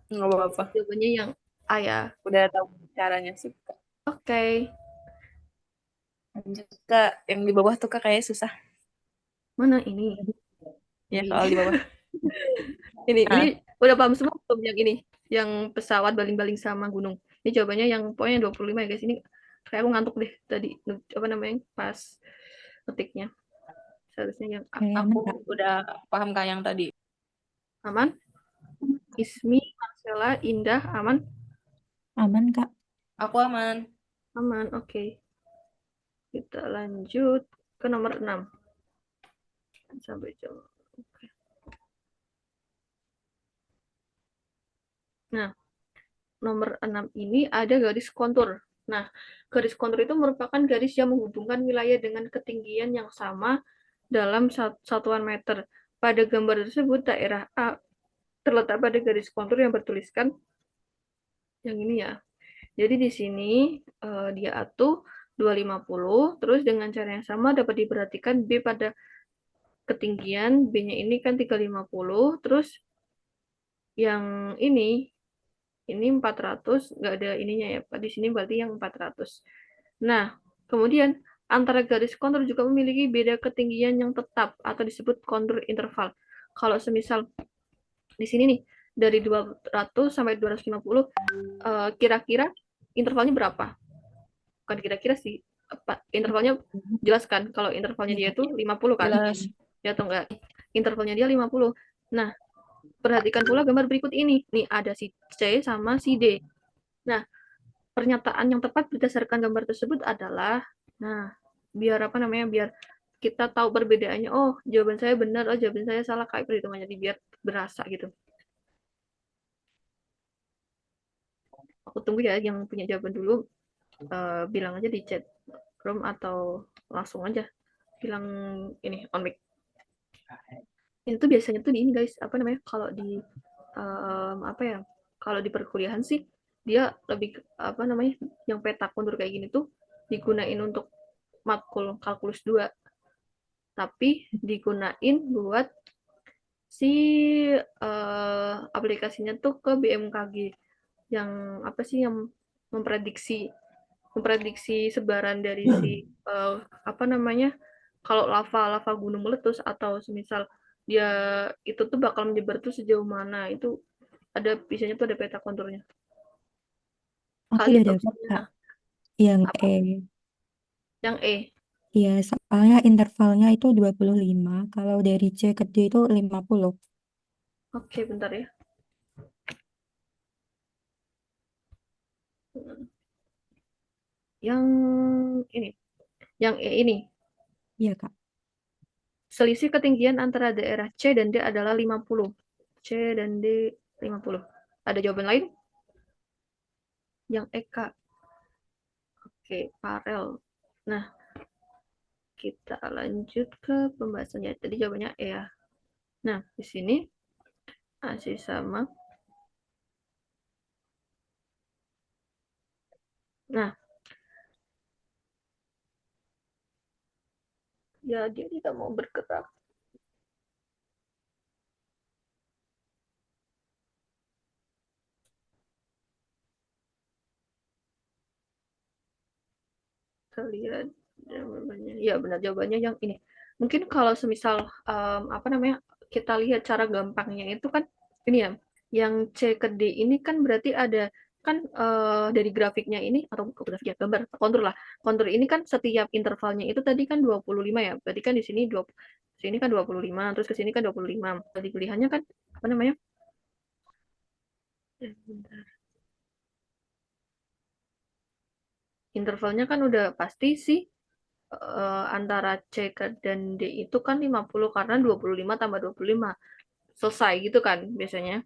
Nggak apa-apa. Jawabannya yang A ya. Udah tahu caranya sih, Kak. Oke. Lanjut, Kak. Yang di bawah tuh, Kak, kayaknya susah. Mana ini? Ya, Ini. soal di bawah. Ini Ah. udah paham semua belum yang ini? Yang pesawat baling-baling sama gunung. Ini jawabannya yang pokoknya 25 ya guys. Ini kayak aku ngantuk deh tadi. Apa namanya? Pas ketiknya. Seharusnya yang A. Oke, aman, Aku Kak. udah paham, Kak, yang tadi. Aman? Ismi, Marcella, Indah, aman? Aman, Kak. Aku aman. Aman, oke. Kita lanjut ke nomor 6. Sampai jam. Oke. Nah, nomor 6 ini ada garis kontur. Nah, garis kontur itu merupakan garis yang menghubungkan wilayah dengan ketinggian yang sama dalam satuan meter. Pada gambar tersebut, daerah A terletak pada garis kontur yang bertuliskan yang ini ya. Jadi di sini dia atur 250, terus dengan cara yang sama dapat diperhatikan B pada ketinggian, B-nya ini kan 350, terus yang ini 400, nggak ada ininya ya, Pak. Di sini berarti yang 400. Nah, kemudian antara garis kontur juga memiliki beda ketinggian yang tetap atau disebut kontur interval. Kalau semisal di sini nih, dari 200 sampai 250, kira-kira intervalnya berapa? Bukan kira-kira sih, intervalnya jelaskan. Kalau intervalnya dia itu 50 kan? Jelas. Ya atau enggak? Intervalnya dia 50. Nah, perhatikan pula gambar berikut ini. Nih ada si C sama si D. Nah, pernyataan yang tepat berdasarkan gambar tersebut adalah, nah, biar apa namanya, biar kita tahu perbedaannya. Oh, jawaban saya benar, oh jawaban saya salah, kayak perhitungannya, jadi biar berasa gitu. Aku tunggu ya yang punya jawaban dulu, bilang aja di chat room atau langsung aja bilang ini on mic. Itu biasanya tuh di ini guys, apa namanya, kalau di apa ya, kalau di perkuliahan sih dia lebih apa namanya, yang peta kontur kayak gini tuh digunain untuk matkul kalkulus 2, tapi digunain buat si aplikasinya tuh ke BMKG yang apa sih, yang memprediksi sebaran dari si apa namanya, kalau lava gunung meletus atau semisal dia itu tuh bakal menyebar tuh sejauh mana, itu ada biasanya tuh ada peta konturnya. Aku Kali udah itu dapat, Kak. Yang apa? E. Yang E. Iya, soalnya intervalnya itu 25. Kalau dari C ke D itu 50. Oke, bentar ya. Yang ini, yang E ini. Iya, Kak. Selisih ketinggian antara daerah C dan D adalah 50. C dan D 50. Ada jawaban lain? Yang Eka. Oke, Farel. Nah, kita lanjut ke pembahasannya. Tadi jawabannya E ya. Nah, di sini masih sama. Nah, ya dia tidak mau bergerak. Kita lihat jawabannya. Ya, benar jawabannya yang ini. Mungkin kalau semisal apa namanya? Kita lihat cara gampangnya itu kan ini ya. Yang C ke D ini kan berarti ada kan dari grafiknya ini atau grafik ya, gambar kontur lah. Kontur ini kan setiap intervalnya itu tadi kan 25 ya. Berarti kan di sini sini kan 25, terus ke sini kan 25. Jadi pilihannya kan apa namanya? Bentar. Intervalnya kan udah pasti sih antara C dan D itu kan 50 karena 25 tambah 25. Selesai gitu kan biasanya.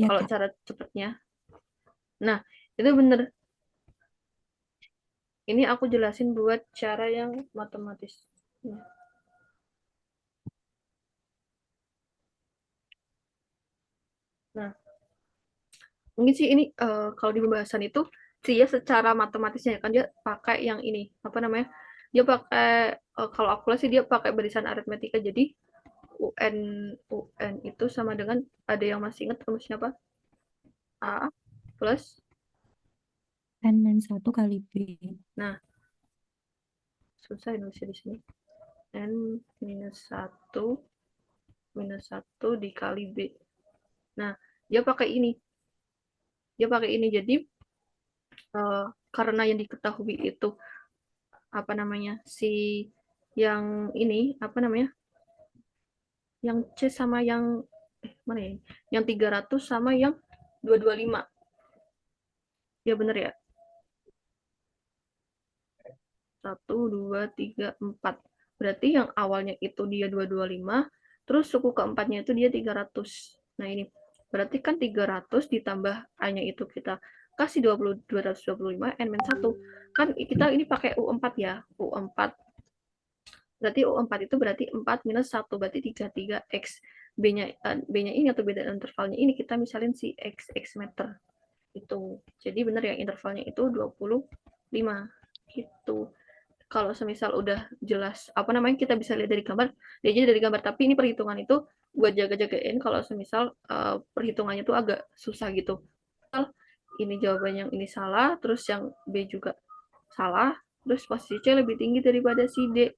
Iya, Kalau Kak. cara cepatnya. Nah, itu bener. Ini aku jelasin buat cara yang matematis. Nah, mungkin sih ini kalau di pembahasan itu sih ya secara matematisnya kan dia pakai yang ini apa namanya? Dia pakai kalau aku lihat sih dia pakai barisan aritmetika. Jadi UN UN itu sama dengan ada yang masih ingat rumusnya apa? A plus N-1 kali B. nah susah nulisnya di sini. N minus 1 dikali B. Nah, dia pakai ini. Dia pakai ini. Jadi karena yang diketahui itu apa namanya? Si yang ini apa namanya? Yang C sama yang mana ya? Yang 300 sama yang 225. Ya benar ya? 1 2 3 4. Berarti yang awalnya itu dia 225, terus suku keempatnya itu dia 300. Nah, ini berarti kan 300 ditambah A-nya itu kita kasih 225 N-1. Kan kita ini pakai U4 ya, U4. Berarti U4 itu berarti 4 minus 1, berarti 33 X. B-nya ini atau beda intervalnya ini kita misalin si X meter. Itu. Jadi benar ya intervalnya itu 25. Gitu. Kalau semisal udah jelas apa namanya kita bisa lihat dari gambar, dia aja dari gambar, tapi ini perhitungan itu buat jaga-jagain kalau semisal perhitungannya tuh agak susah gitu. Ini jawaban yang ini salah, terus yang B juga salah, terus posisi C lebih tinggi daripada si D.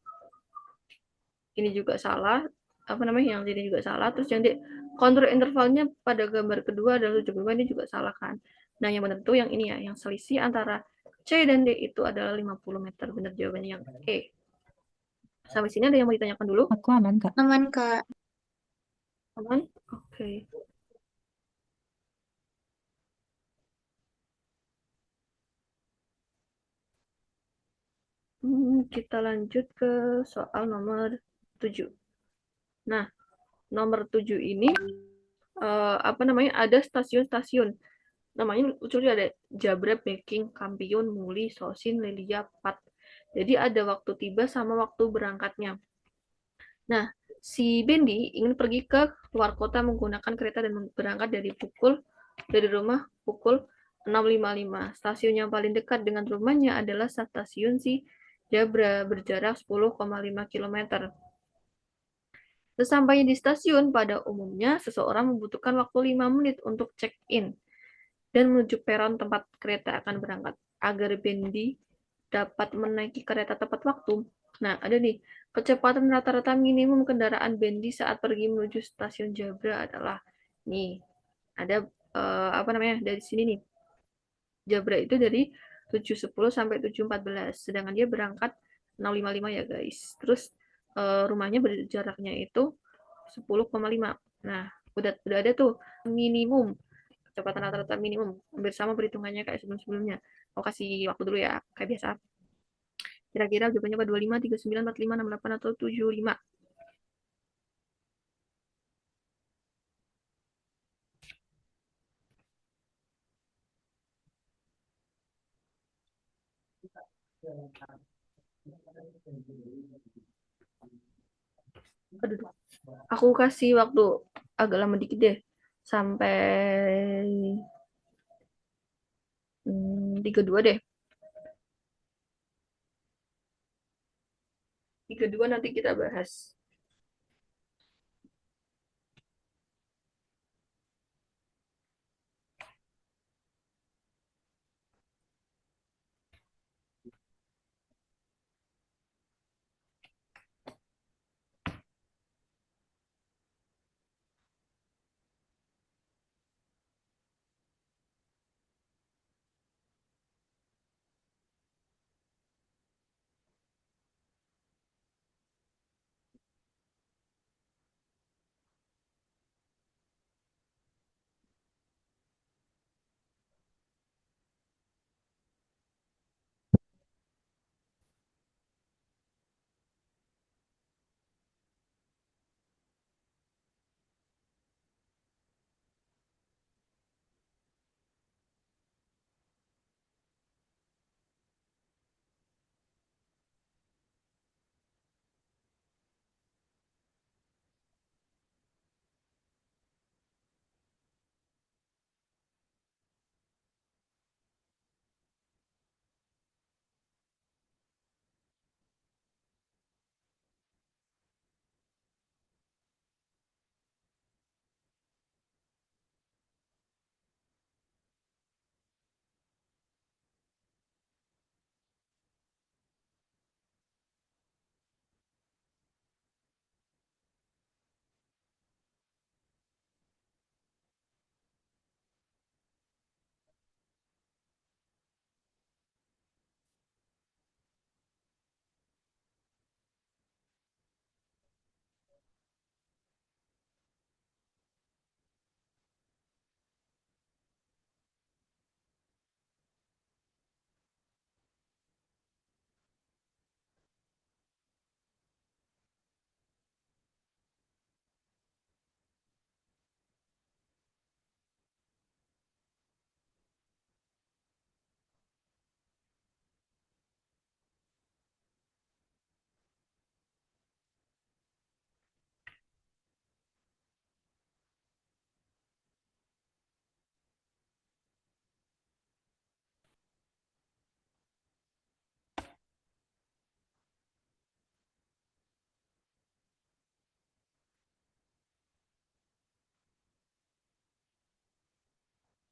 Ini juga salah, apa namanya yang ini juga salah, terus yang D kontur intervalnya pada gambar kedua dan 75 ini juga salah kan. Nah, yang benar tuh yang ini ya, yang selisih antara C dan D itu adalah 50 meter. Benar jawabannya yang E. Sampai sini ada yang mau ditanyakan dulu? Aku aman, Kak. Aman, Kak. Aman? Oke. Kita lanjut ke soal nomor 7. Nah, nomor 7 ini apa namanya? Ada stasiun-stasiun. Namanya lucu ada Jabra, Peking, Kampiun, Muli, Sosin, Lilia, Pat. Jadi ada waktu tiba sama waktu berangkatnya. Nah, si Bendi ingin pergi ke luar kota menggunakan kereta dan berangkat dari rumah pukul 6.55. Stasiun yang paling dekat dengan rumahnya adalah stasiun si Jabra berjarak 10,5 km. Sesampainya di stasiun, pada umumnya seseorang membutuhkan waktu 5 menit untuk check-in dan menuju peron tempat kereta akan berangkat. Agar Bendi dapat menaiki kereta tepat waktu. Nah, ada nih, kecepatan rata-rata minimum kendaraan Bendi saat pergi menuju stasiun Jabra adalah nih, ada apa namanya dari sini nih. Jabra itu dari 7.10 sampai 7.14, sedangkan dia berangkat 6.55 ya guys. Terus rumahnya berjaraknya itu 10,5. Nah, udah ada tuh minimum kecepatan rata-rata minimum. Hampir sama perhitungannya kayak sebelum-sebelumnya. Mau kasih waktu dulu ya, kayak biasa. Kira-kira jawabannya apa? 25, 39, 45, 68, atau 75? Aduh, aku kasih waktu agak lama dikit deh. Sampai 32 deh. 32 nanti kita bahas.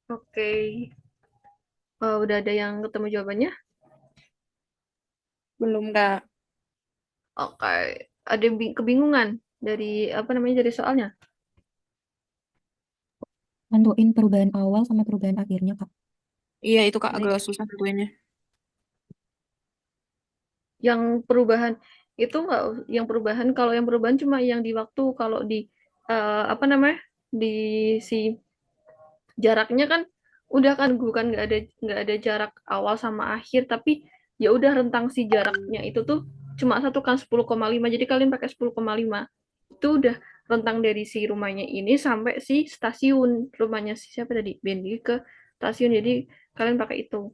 Oke. Udah ada yang ketemu jawabannya? Belum, Kak. Oke. Ada kebingungan dari apa namanya dari soalnya? Tentuin perubahan awal sama perubahan akhirnya, Kak. Iya, itu Kak agak susah tentuinnya. Yang perubahan itu nggak, yang perubahan kalau yang perubahan cuma yang di waktu, kalau di apa namanya di si jaraknya kan udah kan bukan nggak ada jarak awal sama akhir, tapi ya udah rentang si jaraknya itu tuh cuma satu kan 10,5, jadi kalian pakai 10,5 itu udah rentang dari si rumahnya ini sampai si stasiun rumahnya si siapa tadi Bendi ke stasiun, jadi kalian pakai itu.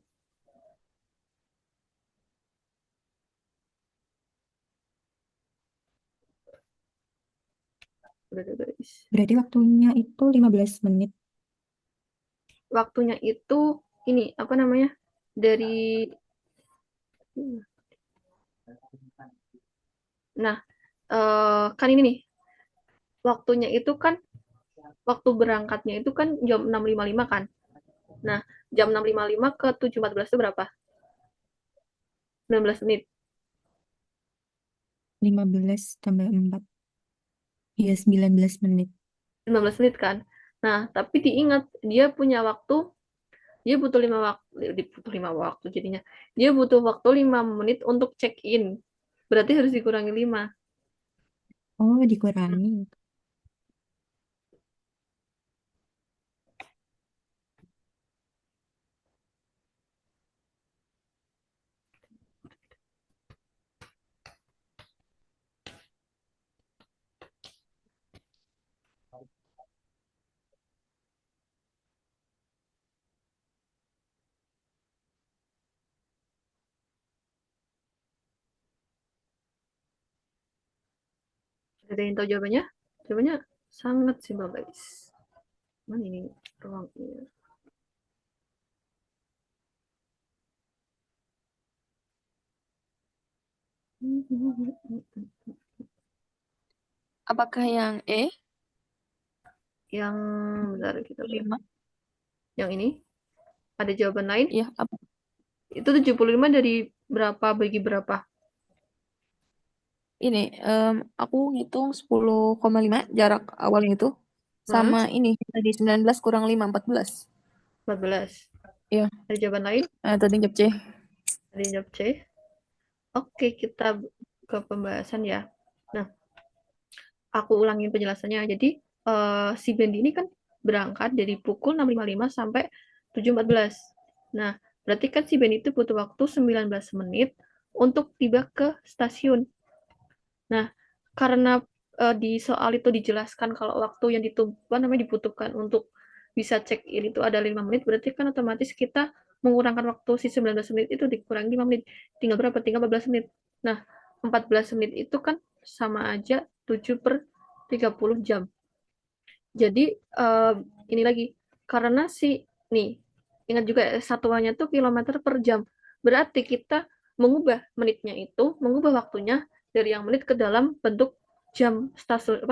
Udah guys, Berarti waktunya itu 15 menit. waktunya itu ini apa namanya dari nah kan ini nih waktunya itu kan waktu berangkatnya itu kan jam 6.55 kan. Nah, jam 6.55 ke 7.14 itu berapa? 19 menit. 15 tambah 4. Iya, 19 menit. 15 menit kan. Nah, tapi diingat dia punya waktu, dia butuh 5 waktu, dia butuh 5 waktu jadinya. Dia butuh waktu 5 menit untuk check in. Berarti harus dikurangi 5. Oh, dikurangi. Ada yang tahu jawabannya? Jawabannya sangat simpel, guys. Mana ini ruangnya? Apakah yang E? Yang bentar kita lihat. 5? Yang ini ada jawaban lain? Iya, apa? Itu 75 dari berapa bagi berapa? Ini aku ngitung 10,5 jarak awalnya itu sama ini tadi 19 kurang 5 14. 14. Iya, Ada jawaban lain? tadi jawab C. Ada yang jawab C. Oke, kita ke pembahasan ya. Nah, aku ulangin penjelasannya. Jadi, si Bendi ini kan berangkat dari pukul 6.55 sampai 7.14. Nah, berarti kan si Bendi itu butuh waktu 19 menit untuk tiba ke stasiun. Nah, karena di soal itu dijelaskan kalau waktu yang dibutuhkan untuk bisa check in itu ada 5 menit, berarti kan otomatis kita mengurangkan waktu si 19 menit itu dikurangi 5 menit. Tinggal berapa? Tinggal 14 menit. Nah, 14 menit itu kan sama aja 7/30 jam. Jadi, ini lagi, karena nih, ingat juga satuannya tuh kilometer per jam. Berarti kita mengubah menitnya itu, mengubah waktunya dari yang menit ke dalam bentuk jam stasiun,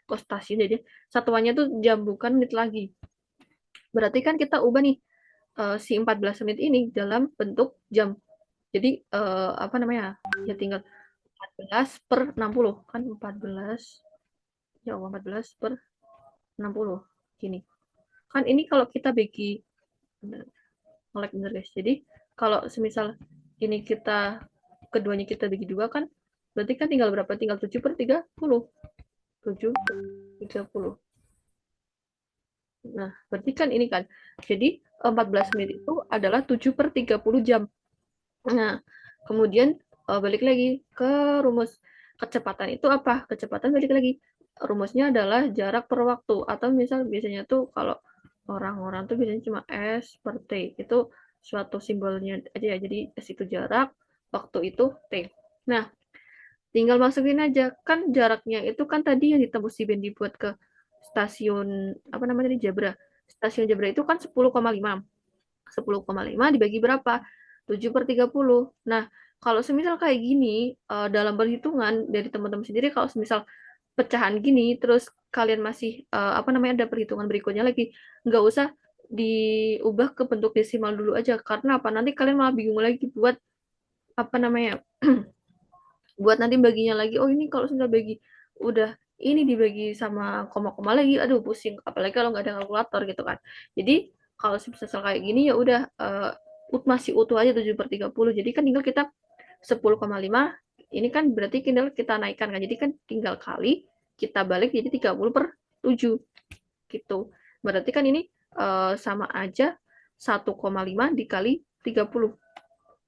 stasiun jadi satuannya tuh jam bukan menit lagi. Berarti kan kita ubah nih si 14 menit ini dalam bentuk jam. Jadi apa namanya? Ya tinggal 14/60 kan 14. Ya Allah 14/60 gini. Kan ini kalau kita bagi ngelek bener guys. Jadi kalau semisal ini kita keduanya kita bagi dua kan berarti kan tinggal berapa? Tinggal 7/30. 7/30. Nah, berarti kan ini kan. Jadi 14 menit itu adalah 7/30 jam. Nah, kemudian balik lagi ke rumus kecepatan itu apa? Kecepatan balik lagi. Rumusnya adalah jarak per waktu atau misal biasanya tuh kalau orang-orang tuh biasanya cuma S per T. Itu suatu simbolnya aja ya. Jadi S itu jarak, waktu itu T. Nah, tinggal masukin aja. Kan jaraknya itu kan tadi yang ditembus si Ben dibuat ke stasiun apa namanya di Jabra. Stasiun Jabra itu kan 10,5. 10,5 dibagi berapa? 7/30. Nah, kalau semisal kayak gini, dalam perhitungan dari teman-teman sendiri, kalau semisal pecahan gini, terus kalian masih, apa namanya, ada perhitungan berikutnya lagi, nggak usah diubah ke bentuk desimal dulu aja. Karena apa? Nanti kalian malah bingung lagi buat, apa namanya, buat nanti baginya lagi, oh ini kalau sudah bagi, udah ini dibagi sama koma-koma lagi, aduh pusing, apalagi kalau nggak ada kalkulator gitu kan. Jadi kalau misal kayak gini ya udah masih utuh aja 7/30. Jadi kan tinggal kita 10,5 ini kan berarti tinggal kita naikkan kan. Jadi kan tinggal kali kita balik jadi 30/7 gitu. Berarti kan ini sama aja 1,5 dikali 30.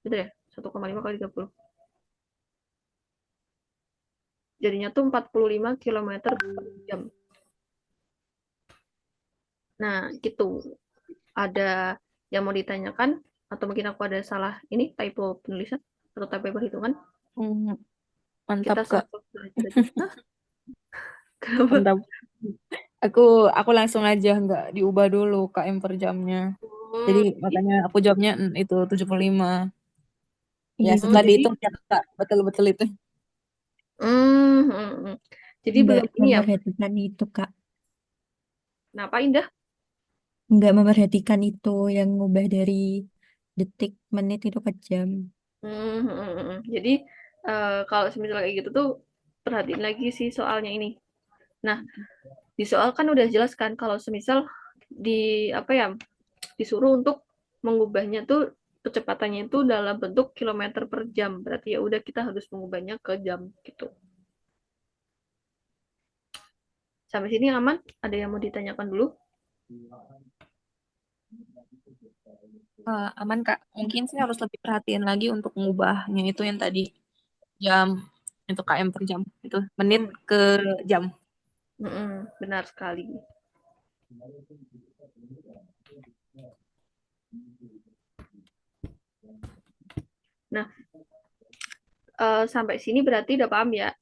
Betul ya? 1,5 kali 30. Jadinya tuh 45 km per jam. Nah, gitu. Ada yang mau ditanyakan? Atau mungkin aku ada salah ini typo penulisan atau typo perhitungan? Mantap, Kita Kak. satu belajar aja. Hah? Kenapa? Mantap. Aku langsung aja nggak diubah dulu KM per jamnya. Jadi makanya aku jawabnya itu 75. Ya, Iya, setelah jadi dihitung ya, Kak, betul-betul itu. Jadi nggak belum ini ya. memperhatikan itu, Kak. Kenapa Indah? Nggak memperhatikan itu yang ngubah dari detik, menit itu ke jam. Jadi kalau semisal kayak gitu tuh perhatiin lagi sih soalnya ini. Nah, di soal kan udah jelas kan kalau semisal di apa ya disuruh untuk mengubahnya tuh kecepatannya itu dalam bentuk kilometer per jam. Berarti ya udah kita harus mengubahnya ke jam gitu. Sampai sini aman? Ada yang mau ditanyakan dulu? Aman, Kak. Mungkin sih harus lebih perhatian lagi untuk mengubahnya itu yang tadi jam itu KM per jam itu menit ke jam. Benar sekali. Nah, sampai sini berarti udah paham ya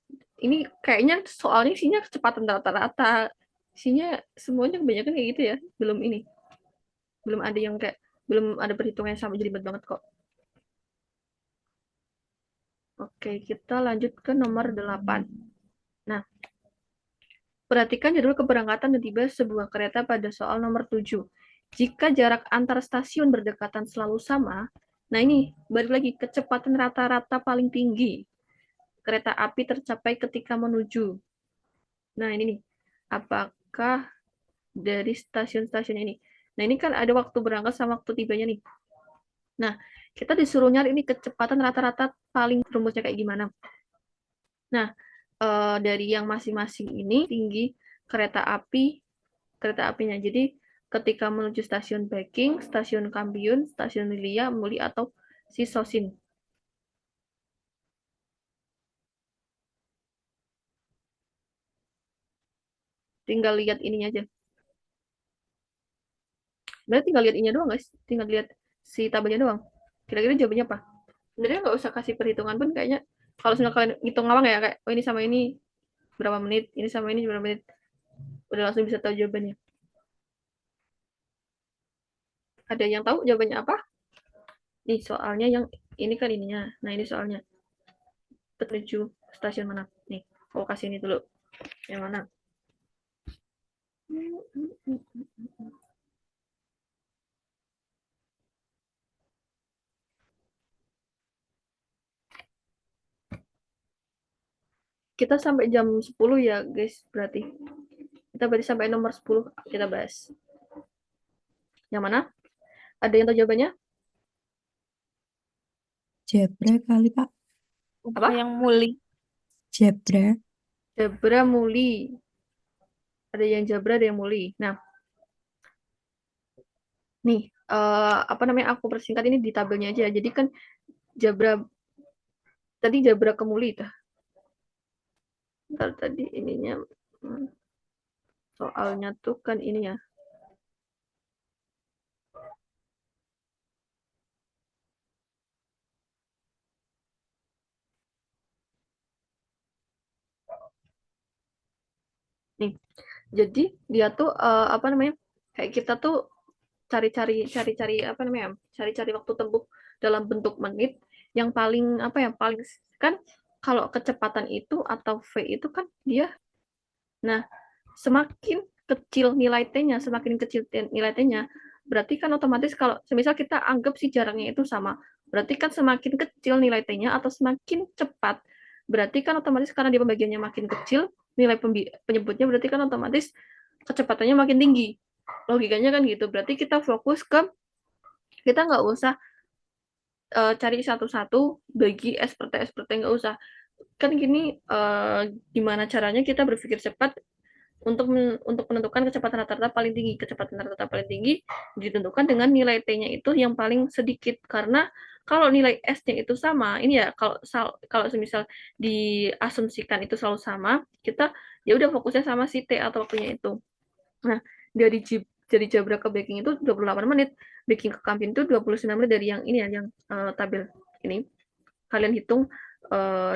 ini kayaknya soalnya isinya kecepatan rata-rata. Isinya semuanya kebanyakan kayak gitu ya. Belum ada yang kayak belum ada perhitungan yang sama jadi ribet banget kok. Oke, kita lanjut ke nomor 8. Nah, perhatikan jadwal keberangkatan dan tiba sebuah kereta pada soal nomor 7. Jika jarak antar stasiun berdekatan selalu sama, nah ini balik lagi kecepatan rata-rata paling tinggi kereta api tercapai ketika menuju. Nah, ini nih. Apakah dari stasiun-stasiun ini? Nah, ini kan ada waktu berangkat sama waktu tibanya nih. Nah, kita disuruh nyari ini kecepatan rata-rata paling rumusnya kayak gimana. Nah, dari yang masing-masing ini tinggi kereta apinya. Jadi, ketika menuju stasiun Peking, stasiun Kambiun, stasiun Lilia, Muli, atau Sisosin. Tinggal lihat ininya aja. Berarti tinggal lihat ininya doang, guys. Tinggal lihat si tabelnya doang. Kira-kira jawabannya apa? Sebenarnya nggak usah kasih perhitungan pun kayaknya. Kalau misalnya kalian hitung ngawang ya, kayak, oh ini sama ini berapa menit, ini sama ini berapa menit. Udah langsung bisa tahu jawabannya. Ada yang tahu jawabannya apa? Nih soalnya yang ini kan ininya. Nah ini soalnya. Menuju stasiun mana? Nih, aku kasih ini dulu. Yang mana? Kita sampai jam 10 ya guys, berarti. Kita berarti sampai nomor 10 kita bahas. Yang mana? Ada yang tahu jawabannya? Jebra kali, Pak. Apa? Yang Muli. Jebra. Jabra Muli. Ada yang Jabra, ada yang Muli. Nah, nih, apa namanya, aku persingkat ini di tabelnya aja. Jadi kan Jabra, tadi Jabra ke Muli. Ntar tadi ininya, soalnya tuh kan ini ya. Nih, jadi dia tuh apa namanya, kayak kita tuh cari-cari apa namanya, cari-cari waktu tempuh dalam bentuk menit yang paling apa ya, paling kan kalau kecepatan itu atau V itu kan dia, nah semakin kecil nilai T-nya, semakin kecil nilai T-nya, berarti kan otomatis kalau semisal kita anggap si jaraknya itu sama, berarti kan semakin kecil nilai T-nya atau semakin cepat, berarti kan otomatis karena dia pembagiannya makin kecil, nilai penyebutnya berarti kan otomatis kecepatannya makin tinggi. Logikanya kan gitu. Berarti kita fokus ke, kita nggak usah cari satu-satu bagi S per T nggak usah. Kan gini, gimana caranya kita berpikir cepat untuk menentukan kecepatan rata-rata paling tinggi. Kecepatan rata-rata paling tinggi ditentukan dengan nilai T-nya itu yang paling sedikit. Karena kalau nilai S-nya itu sama, ini ya kalau semisal diasumsikan itu selalu sama, kita ya udah fokusnya sama si T atau waktunya itu. Nah, dari Jabra ke Baking itu 28 menit, Baking ke Kampiun itu 29 menit dari yang ini ya, yang tabel ini. Kalian hitung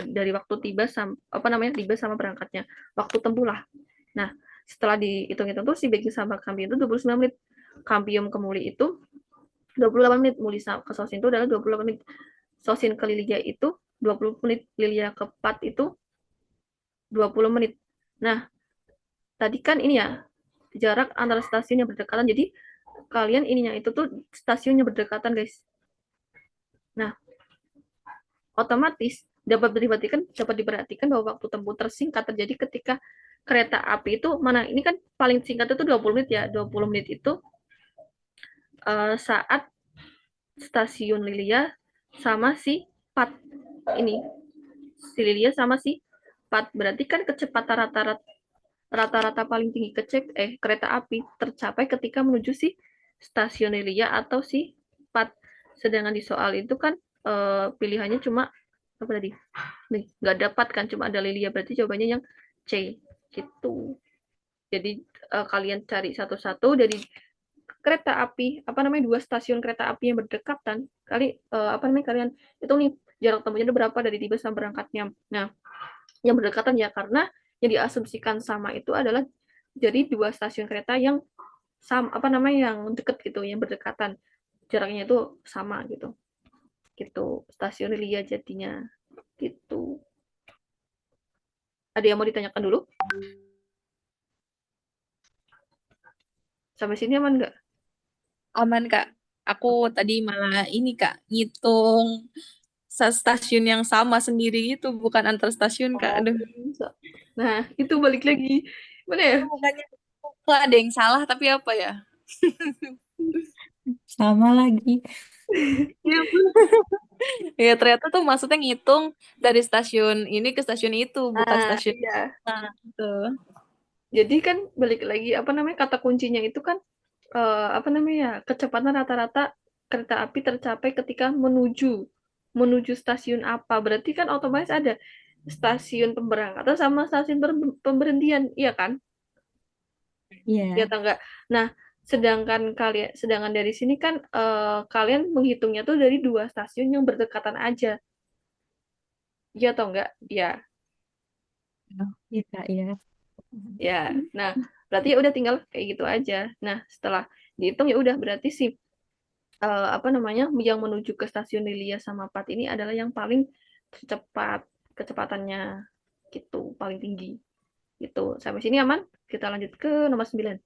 dari waktu tiba sama berangkatnya. Waktu tempuh lah. Nah, setelah dihitung-hitung tuh si Baking sama Kampiun itu 29 menit. Kampiun ke Muli itu 28 menit. Muli ke Sosin itu adalah 28 menit. Sosin ke Lilia itu 20 menit. Lilia ke Pat itu 20 menit. Nah, tadi kan ini ya, jarak antara stasiun yang berdekatan. Jadi kalian ininya itu tuh stasiunnya berdekatan, guys. Nah, otomatis dapat diperhatikan bahwa waktu tempuh tersingkat terjadi ketika kereta api itu mana ini kan paling singkat itu 20 menit ya. 20 menit itu saat stasiun Lilia sama si Pat ini. Si Lilia sama si Pat, berarti kan kecepatan rata-rata paling tinggi kereta api tercapai ketika menuju si stasiun Lilia atau si Pat. Sedangkan di soal itu kan pilihannya cuma apa tadi? Nih, nggak dapat kan, cuma ada Lilia, berarti jawabannya yang C gitu. Jadi kalian cari satu-satu dari kereta api, apa namanya, 2 stasiun kereta api yang berdekatan. Apa namanya, kalian hitung nih jarak tempuhnya berapa dari tiba sampai berangkatnya. Nah, yang berdekatan ya, karena yang diasumsikan sama itu adalah jadi dua stasiun kereta yang sama, apa namanya, yang deket gitu, yang berdekatan, jaraknya itu sama gitu. Gitu, stasiun Lia jadinya gitu. Ada yang mau ditanyakan dulu? Sampai sini aman nggak? Aman, Kak. Aku tadi malah ini, Kak, ngitung stasiun yang sama sendiri gitu, bukan antar stasiun, Kak. Aduh. Nah, itu balik lagi. Mana ya? Bukannya kok ada yang salah, tapi apa ya? Sama lagi. Ya, ternyata tuh maksudnya ngitung dari stasiun ini ke stasiun itu, bukan stasiun Iya. gitu. Jadi kan balik lagi, apa namanya, kata kuncinya itu kan apa namanya, kecepatan rata-rata kereta api tercapai ketika menuju stasiun apa. Berarti kan otomatis ada stasiun pemberangkatan sama stasiun pemberhentian, iya kan? Iya. Ya atau enggak? Nah, sedangkan dari sini kan kalian menghitungnya tuh dari dua stasiun yang berdekatan aja. Iya atau enggak? Ya. Iya, Kak, ya. Ya. Nah, berarti ya udah tinggal kayak gitu aja. Nah, setelah dihitung ya udah berarti sih apa namanya, yang menuju ke stasiun Lilia sama Pat ini adalah yang paling cepat, kecepatannya gitu, paling tinggi. Gitu. Sampai sini aman? Kita lanjut ke nomor 9.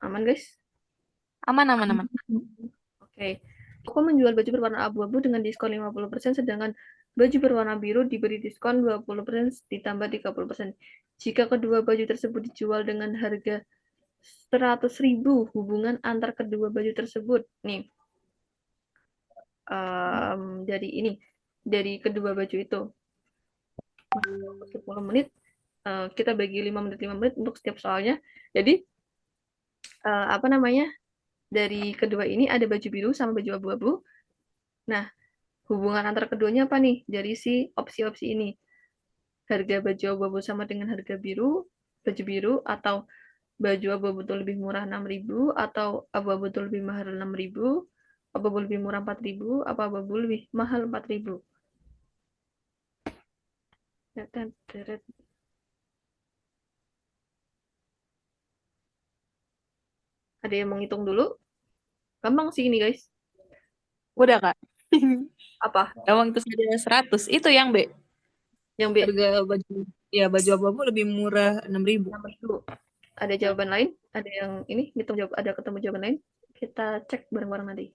Aman, guys? Aman. Oke. Toko menjual baju berwarna abu-abu dengan diskon 50%, sedangkan baju berwarna biru diberi diskon 20% ditambah 30%. Jika kedua baju tersebut dijual dengan harga 100.000, hubungan antar kedua baju tersebut. Nih, dari kedua baju itu 10 menit, kita bagi 5 menit untuk setiap soalnya. Jadi apa namanya, dari kedua ini ada baju biru sama baju abu-abu. Nah, hubungan antara keduanya apa nih dari si opsi-opsi ini? Harga baju abu-abu sama dengan harga baju biru, atau baju abu-abu itu lebih murah 6.000, atau abu-abu itu lebih mahal 6.000, abu-abu lebih murah 4.000, apa abu-abu lebih mahal 4.000. Ada yang menghitung dulu? Gampang sih ini, guys. Udah, Kak. Apa? Emang itu saja 100. Itu yang B. Yang B. Harga baju abu-abu lebih murah 6.000. 6.000. Ada jawaban lain? Ada yang ini hitung jawab, ada ketemu jawaban lain? Kita cek bareng-bareng nanti.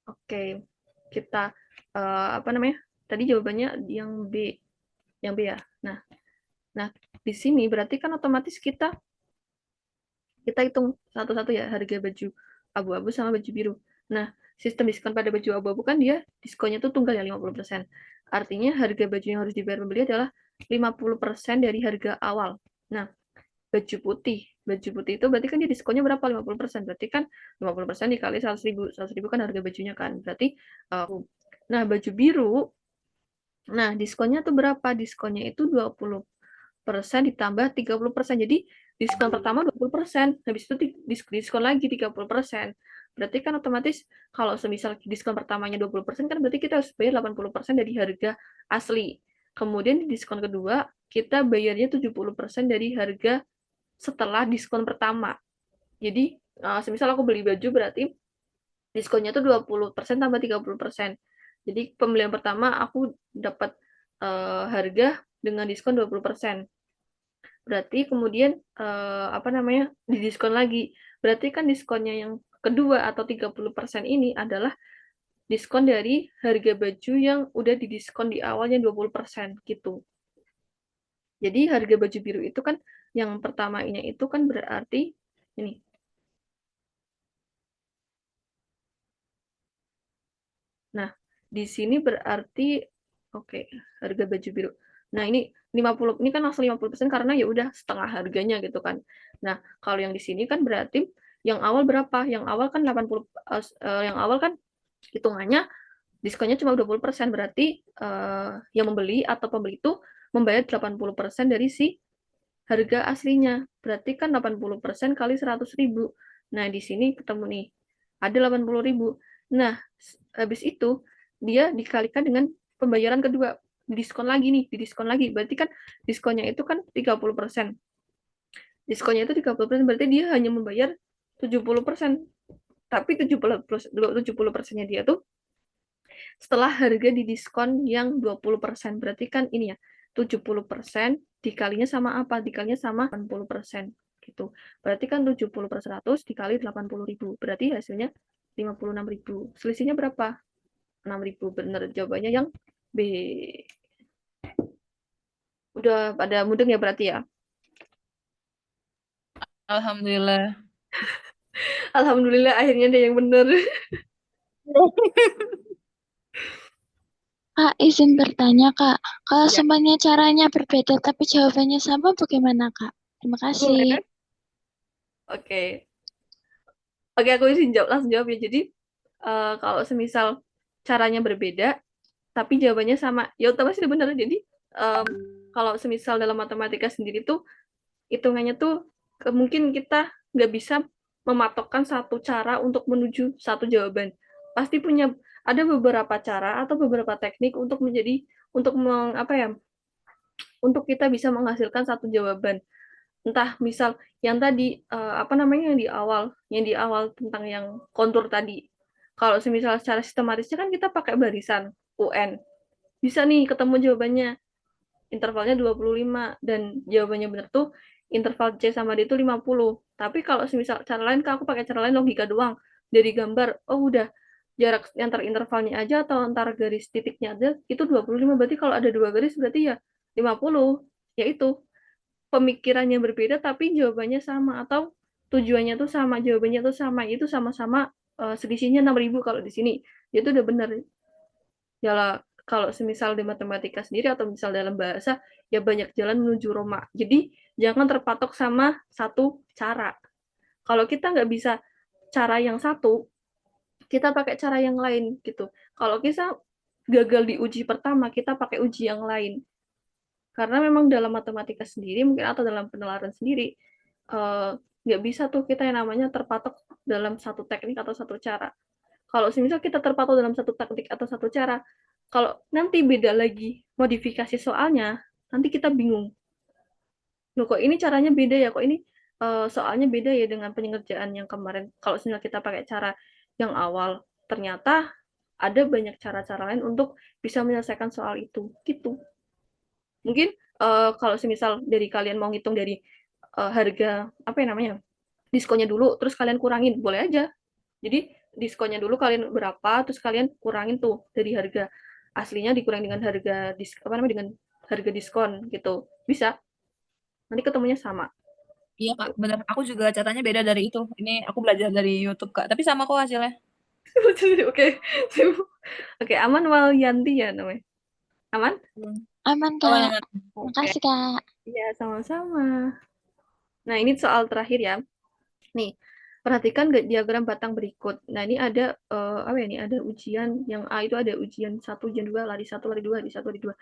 Oke, kita apa namanya? Tadi jawabannya yang B, ya. Nah, di sini berarti kan otomatis kita hitung satu-satu ya, harga baju abu-abu sama baju biru. Nah, sistem diskon pada baju abu-abu kan dia diskonnya tuh tunggal ya 50%. Artinya harga baju yang harus dibayar pembeli adalah 50% dari harga awal. Nah, baju putih itu berarti kan dia diskonnya berapa? 50%. Berarti kan 50% dikali 100.000. 100.000 kan harga bajunya kan. Berarti nah, baju biru, nah diskonnya tuh berapa? Diskonnya itu 20% ditambah 30%. Jadi diskon pertama 20%, habis itu diskon lagi 30%. Berarti kan otomatis kalau semisal diskon pertamanya 20% kan berarti kita harus bayar 80% dari harga asli. Kemudian di diskon kedua kita bayarnya 70% dari harga setelah diskon pertama. Jadi semisal aku beli baju berarti diskonnya tuh 20% tambah 30%. Jadi pembelian pertama aku dapat harga dengan diskon 20%. Berarti kemudian apa namanya, didiskon lagi. Berarti kan diskonnya yang kedua atau 30% ini adalah diskon dari harga baju yang udah didiskon di awalnya 20% gitu. Jadi harga baju biru itu kan yang pertamanya itu kan berarti ini. Nah, di sini berarti oke, harga baju biru. Nah, ini 50, ini kan langsung 50% karena ya udah setengah harganya gitu kan. Nah, kalau yang di sini kan berarti yang awal berapa? Yang awal kan 80 yang awal kan hitungannya diskonnya cuma 20%, berarti yang membeli atau pembeli itu membayar 80% dari si harga aslinya. Berarti kan 80% kali 100.000. Nah, di sini ketemu nih, ada 80.000. Nah, habis itu dia dikalikan dengan pembayaran kedua, diskon lagi nih, didiskon lagi. Berarti kan diskonnya itu kan 30%. Diskonnya itu 30%, berarti dia hanya membayar 70%. Tapi 70%-nya dia tuh setelah harga didiskon yang 20%. Berarti kan ini ya, 70% dikalinya sama apa? Dikalinya sama 80%. Gitu. Berarti kan 70/100 dikali 80.000. Berarti hasilnya 56.000. Selisihnya berapa? 6.000. Bener jawabannya yang B. Udah pada mudeng ya berarti ya? Alhamdulillah. Alhamdulillah akhirnya ada yang bener. Kak, izin bertanya, Kak. Kalau Ya. semuanya caranya berbeda tapi jawabannya sama, bagaimana, Kak? Terima kasih. Oke. Oke, aku langsung jawab ya. Jadi, kalau semisal caranya berbeda, tapi jawabannya sama, ya otomatis udah bener. Jadi, kalau semisal dalam matematika sendiri tuh, hitungannya tuh mungkin kita nggak bisa mematokkan satu cara untuk menuju satu jawaban. Pasti ada beberapa cara atau beberapa teknik untuk untuk kita bisa menghasilkan satu jawaban. Entah misal yang tadi yang di awal tentang yang kontur tadi. Kalau semisal secara sistematisnya kan kita pakai barisan UN. Bisa nih ketemu jawabannya. Intervalnya 25 dan jawabannya benar tuh interval C sama D itu 50. Tapi kalau semisal cara lain aku pakai cara lain, logika doang. Dari gambar, oh udah jarak antar intervalnya aja atau antar garis titiknya aja itu 25. Berarti kalau ada dua garis berarti ya 50. Yaitu pemikirannya berbeda tapi jawabannya sama, atau tujuannya tuh sama, jawabannya tuh sama. Itu sama-sama selisihnya 6.000 kalau di sini. Itu udah benar. Ya kalau semisal di matematika sendiri atau misal dalam bahasa, ya banyak jalan menuju Roma. Jadi jangan terpatok sama satu cara. Kalau kita nggak bisa cara yang satu, kita pakai cara yang lain gitu. Kalau kita gagal di uji pertama, kita pakai uji yang lain. Karena memang dalam matematika sendiri mungkin atau dalam penalaran sendiri, nggak bisa tuh kita yang namanya terpatok dalam satu teknik atau satu cara. Kalau semisal kita terpatok dalam satu teknik atau satu cara, kalau nanti beda lagi modifikasi soalnya, nanti kita bingung. Loh, kok ini caranya beda ya? Kok ini soalnya beda ya dengan pengerjaan yang kemarin? Kalau semisal kita pakai cara yang awal, ternyata ada banyak cara-cara lain untuk bisa menyelesaikan soal itu. Gitu. Mungkin kalau semisal dari kalian mau ngitung dari harga diskonnya dulu, terus kalian kurangin, boleh aja. Jadi diskonnya dulu kalian berapa, terus kalian kurangin tuh dari harga aslinya dikurangi dengan dengan harga diskon gitu. Bisa. Nanti ketemunya sama. Iya, Kak, bener. Aku juga catanya beda dari itu. Ini aku belajar dari YouTube, Kak. Tapi sama kok hasilnya. Oke. Oke, Aman Walyanti ya namanya. Aman? Aman, Aman, Kak. aman. Terima kasih, Kak. Iya, sama-sama. Nah, ini soal terakhir ya. Nih, perhatikan diagram batang berikut. Nah, ini ada ini ada ujian yang A itu ada ujian 1, ujian 2, lari 1, lari 2, lari 1, lari 2.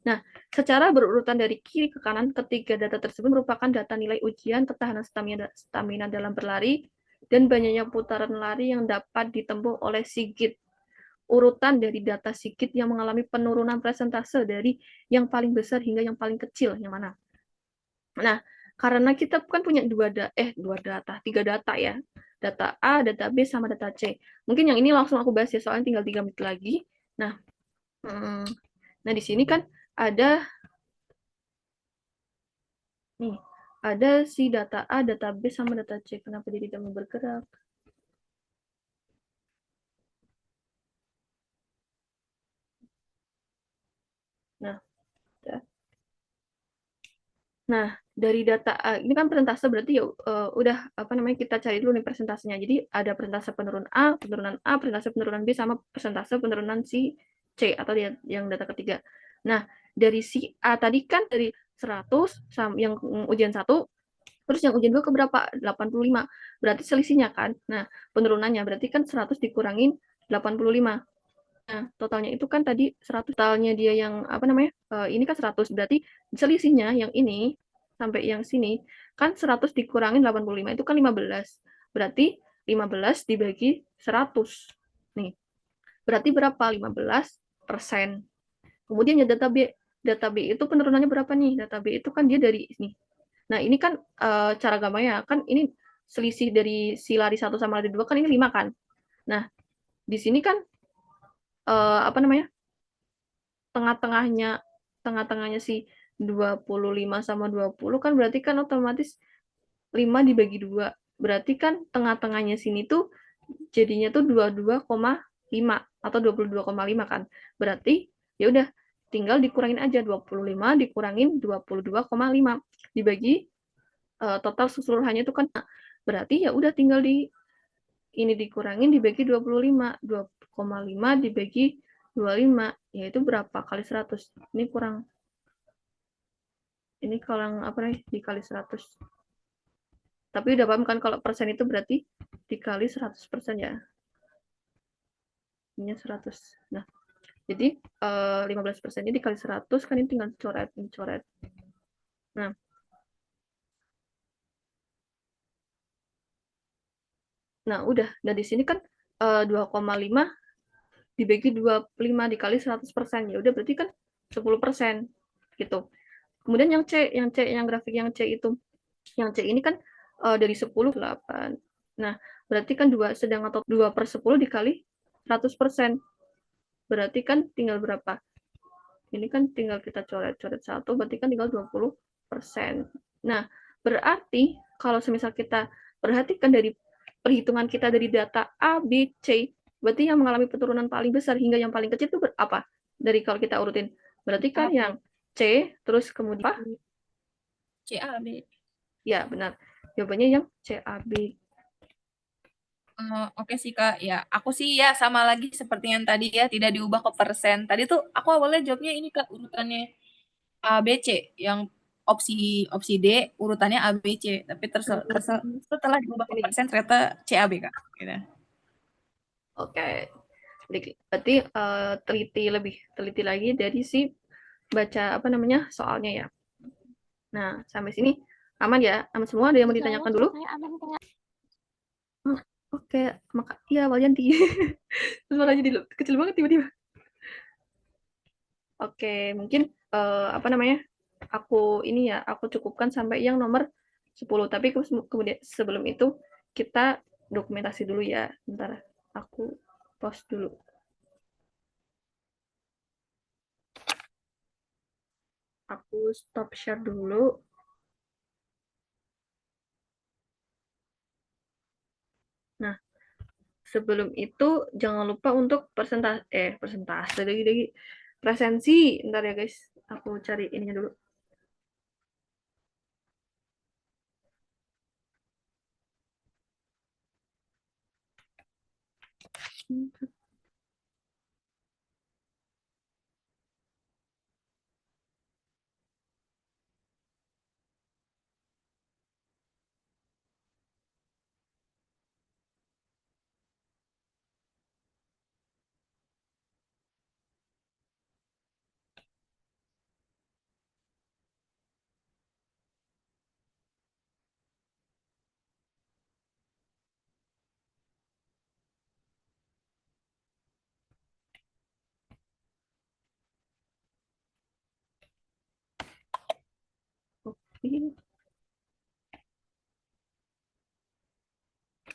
Nah, secara berurutan dari kiri ke kanan, ketiga data tersebut merupakan data nilai ujian ketahanan stamina dalam berlari dan banyaknya putaran lari yang dapat ditempuh oleh Sigit. Urutan dari data Sigit yang mengalami penurunan persentase dari yang paling besar hingga yang paling kecil, yang mana? Nah, karena kita kan punya tiga data ya. Data A, data B, sama data C. Mungkin yang ini langsung aku bahas ya, soalnya tinggal 3 menit lagi. Nah, di sini kan ada si data A, data B, sama data C. Kenapa dia tidak mau bergerak? Nah, dari data A, ini kan persentase berarti ya udah kita cari dulu nih persentasenya. Jadi ada persentase penurunan A, persentase penurunan B, sama persentase penurunan si C atau yang data ketiga. Nah, dari si A tadi kan dari 100 sama yang ujian 1, terus yang ujian 2 ke berapa? 85. Berarti selisihnya kan. Nah, penurunannya berarti kan 100 dikurangin 85. Nah, totalnya itu kan tadi 100, totalnya dia yang apa namanya? Ini kan 100, berarti selisihnya yang ini sampai yang sini kan 100 dikurangin 85 itu kan 15. Berarti 15 dibagi 100. Nih, berarti berapa? 15%. Kemudian ya data B. Data B itu penurunannya berapa nih? Data B itu kan dia dari ini. Nah, ini kan cara gambarnya kan ini selisih dari si lari 1 sama lari 2 kan ini 5 kan. Nah, di sini kan apa namanya? Tengah-tengahnya si 25 sama 20 kan berarti kan otomatis 5 dibagi 2. Berarti kan tengah-tengahnya sini tuh jadinya tuh 22,5 atau 22,5 kan. Berarti ya udah tinggal dikurangin aja 25 dikurangin 22,5 dibagi total keseluruhannya itu kan berarti ya udah tinggal di ini dikurangin dibagi 25. 2,5 dibagi 25 yaitu berapa kali 100. Ini kurang. Ini kalau apa nih dikali 100. Tapi udah paham kan kalau persen itu berarti dikali 100% ya. Ini 100. Nah, jadi 15%-nya dikali 100 kan ini tinggal coret. Nah, udah. Dan di sini kan 2,5 dibagi 25 dikali 100%. Ya udah berarti kan 10% gitu. Kemudian yang C, yang grafik yang C itu. Yang C ini kan dari 10 8. Nah, berarti kan 2 sedang atau 2/10 dikali 100%. Berarti kan tinggal berapa? Ini kan tinggal kita coret-coret 1, berarti kan tinggal 20%. Nah, berarti kalau semisal kita perhatikan dari perhitungan kita dari data A, B, C, berarti yang mengalami penurunan paling besar hingga yang paling kecil itu apa? Dari kalau kita urutin. Berarti kan yang C, terus kemudian apa? CAB. Ya, benar. Jawabannya yang CAB. Oke sih Kak, ya aku sih ya sama lagi seperti yang tadi ya, tidak diubah ke persen. Tadi tuh aku awalnya jawabnya ini Kak, urutannya A, B, C. Yang opsi D urutannya A, B, C. Tapi setelah diubah ke persen ternyata CAB Kak. Gitu. Oke. Berarti lebih teliti lagi dari si baca apa namanya soalnya ya. Nah, sampai sini aman ya? Aman semua? Ada yang mau ditanyakan dulu? Saya aman Kak. Oke, iya Walyanti. Suaranya kecil banget tiba-tiba. Oke, mungkin apa namanya? Aku cukupkan sampai yang nomor 10. Tapi kemudian sebelum itu kita dokumentasi dulu ya. Bentar, aku pause dulu. Aku stop share dulu. Nah, sebelum itu jangan lupa untuk persentase lagi presensi. Ntar ya guys, aku cari ininya dulu.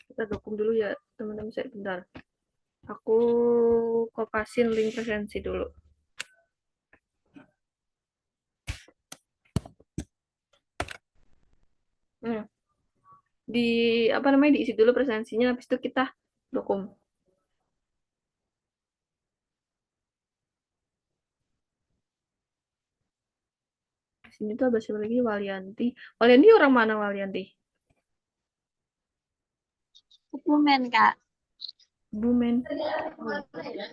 Kita dukung dulu ya teman-teman saya bentar. Aku kopasin link presensi dulu. Diisi dulu presensinya, habis itu kita dukung. Sini tuh ada siapa lagi? Walyanti. Walyanti orang mana Walyanti? Kebumen Kak. Bumen.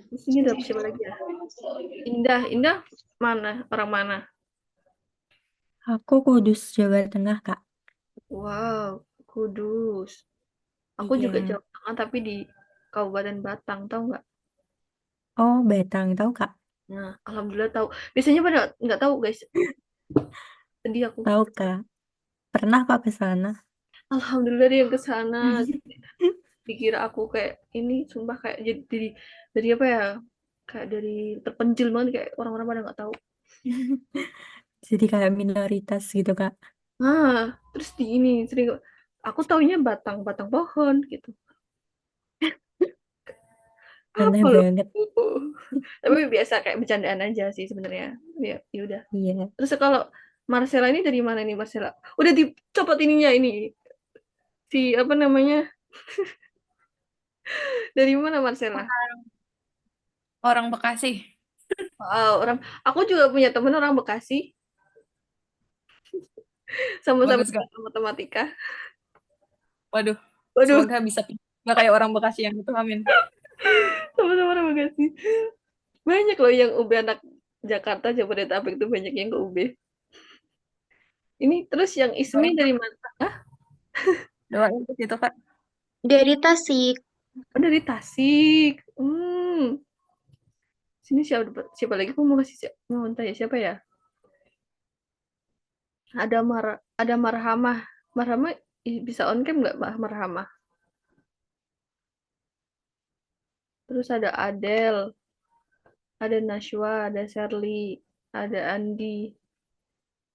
Di sini ada siapa lagi ya? Indah mana? Orang mana? Aku Kudus, Jawa Tengah, Kak. Wow, Kudus. Aku juga Iya. Jawa Tengah tapi di Kabupaten Batang, tahu nggak? Oh, Batang, tahu Kak? Nah, alhamdulillah tahu. Biasanya pada nggak tahu, guys. Sedih aku. Tahu Kak. Pernah Kak ke sana? Alhamdulillah dia yang ke sana. Dikira aku kayak ini, sumpah kayak jadi dari apa ya? Kayak dari terpencil banget, kayak orang-orang pada nggak tahu. Jadi kayak minoritas gitu Kak. Terus di ini sering aku taunya batang pohon gitu. Aneh Apa loh? banget. Tapi biasa kayak bercandaan aja sih sebenarnya. Ya udah. Iya. Terus kalau Marcella ini dari mana nih Marcella? Udah dicopot ininya ini. Si apa namanya? Dari mana Marcella? Orang Bekasi. Orang aku juga punya temen orang Bekasi, sama-sama Bagus Kak. matematika. Waduh, Waduh, semoga bisa nggak kayak orang Bekasi yang itu, amin. sama-sama orang Bekasi. Banyak loh yang UB anak Jakarta, Jabodetabek itu banyak yang ke UB. Ini terus yang Ismi dari mana? Doain ke situ Kak. Dari Tasik. Oh, dari Tasik. Sini siapa lagi? Aku mau mau tanya siapa ya? Ada Marhamah. Marhamah bisa on cam nggak Marhamah? Terus ada Adele, ada Nashwa, ada Sherly, ada Andi,